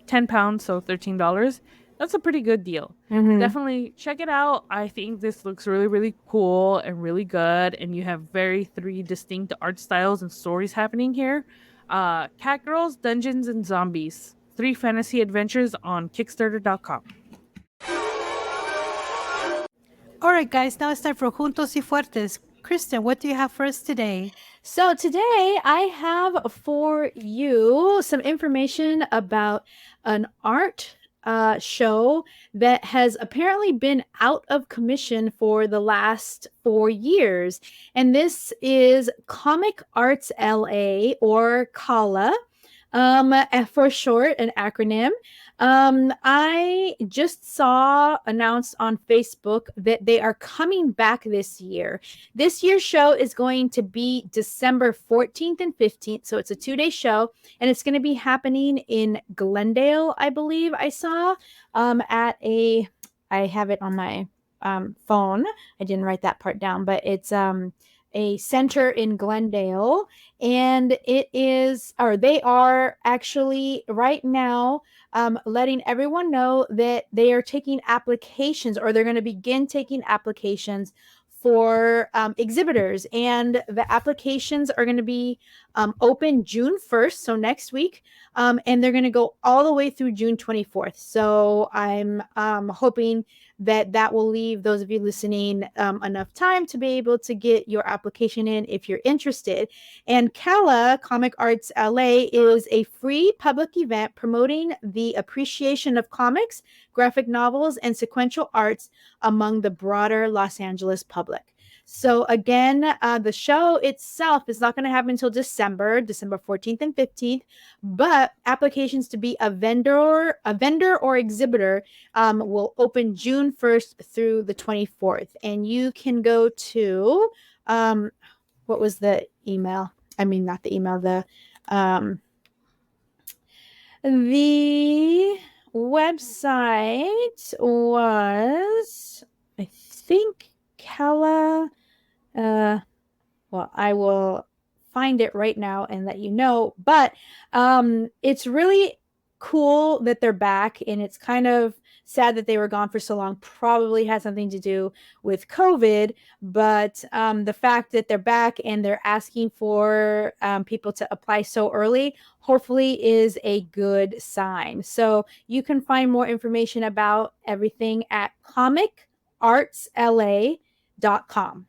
£10, so $13. That's a pretty good deal. Definitely check it out. I think this looks really, really cool and really good. And you have 3 distinct art styles and stories happening here. Cat Girls, Dungeons, and Zombies. 3 fantasy adventures on Kickstarter.com. All right, guys, now it's time for Juntos y Fuertes. Kristen, what do you have for us today? So today I have for you some information about an art show that has apparently been out of commission for the last 4 years. And this is Comic Arts LA, or CALA, for short, an acronym. I just saw announced on Facebook that they are coming back this year. This year's show is going to be December 14th and 15th. So it's a 2-day show, and it's going to be happening in Glendale, I believe I saw, I have it on my phone. I didn't write that part down, but it's a center in Glendale, and they are actually right now letting everyone know that they are taking applications, or they're going to begin taking applications for exhibitors, and the applications are going to be open June 1st, so next week, and they're going to go all the way through June 24th. So I'm hoping that will leave those of you listening enough time to be able to get your application in if you're interested. And CALA, Comic Arts LA, is a free public event promoting the appreciation of comics, graphic novels, and sequential arts among the broader Los Angeles public. So again, the show itself is not going to happen until December 14th and 15th, but applications to be a vendor or exhibitor will open June 1st through the 24th. And you can go to, what was the email? I mean, not the email, the website was, I think, CALA. Well, I will find it right now and let you know. But it's really cool that they're back, and it's kind of sad that they were gone for so long. Probably had something to do with COVID, but the fact that they're back and they're asking for people to apply so early, hopefully is a good sign. So you can find more information about everything at comicartsla.com.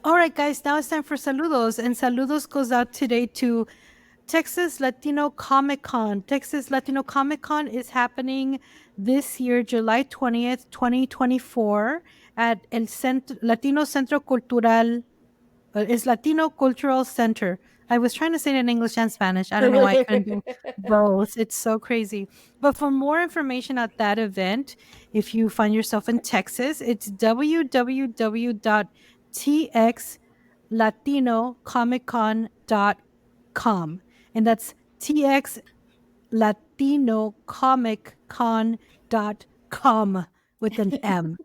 All right, guys, now it's time for saludos. And saludos goes out today to Texas Latino Comic Con. Texas Latino Comic Con is happening this year, July 20th, 2024, at El Latino Centro Cultural. It's Latino Cultural Center. I was trying to say it in English and Spanish. I don't know why I couldn't do both. It's so crazy. But for more information at that event, if you find yourself in Texas, it's www.txlatinocomiccon.com. And that's txlatinocomiccon.com with an M.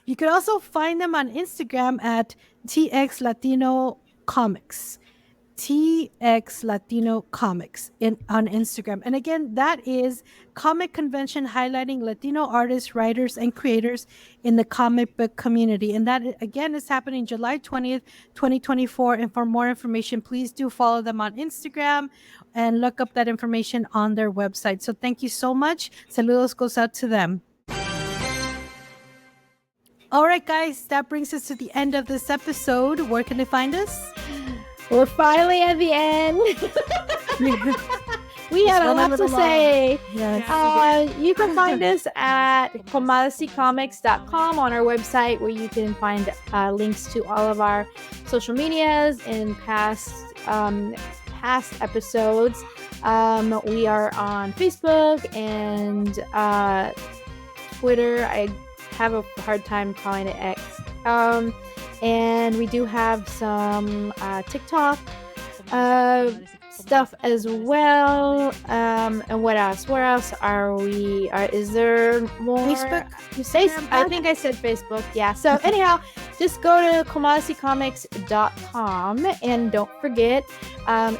You can also find them on Instagram at TX Latino Comics. TX Latino Comics on Instagram. And again, that is comic convention highlighting Latino artists, writers, and creators in the comic book community. And that, again, is happening July 20th, 2024. And for more information, please do follow them on Instagram and look up that information on their website. So thank you so much. Saludos goes out to them. All right, guys, that brings us to the end of this episode. Where can they find us? We're finally at the end. We had a lot to say. Yes. You can find us at comadrecomics.com on our website, where you can find links to all of our social medias and past episodes. We are on Facebook and Twitter. I have a hard time calling it X. And we do have some TikTok stuff as well. And what else? Where else are we? Is there more? Facebook? I think I said Facebook. Yeah. So anyhow, just go to comadrecomics.com, and don't forget,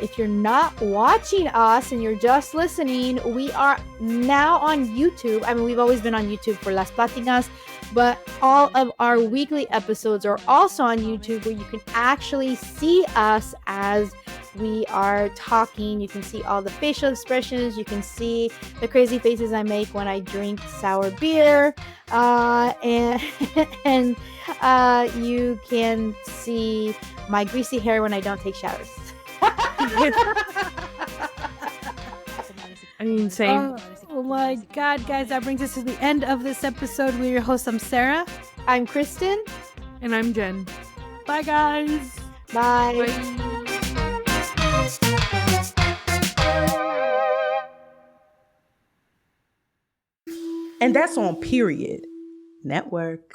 if you're not watching us and you're just listening, we are now on YouTube. I mean, we've always been on YouTube for Las Platinas, but all of our weekly episodes are also on YouTube, where you can actually see us as we are talking. You can see all the facial expressions. You can see the crazy faces I make when I drink sour beer. And you can see my greasy hair when I don't take showers. I mean, same. Oh my God, guys, that brings us to the end of this episode. We're your hosts. I'm Sarah. I'm Kristen. And I'm Jen. Bye, guys. Bye. Bye. And that's on Period Network.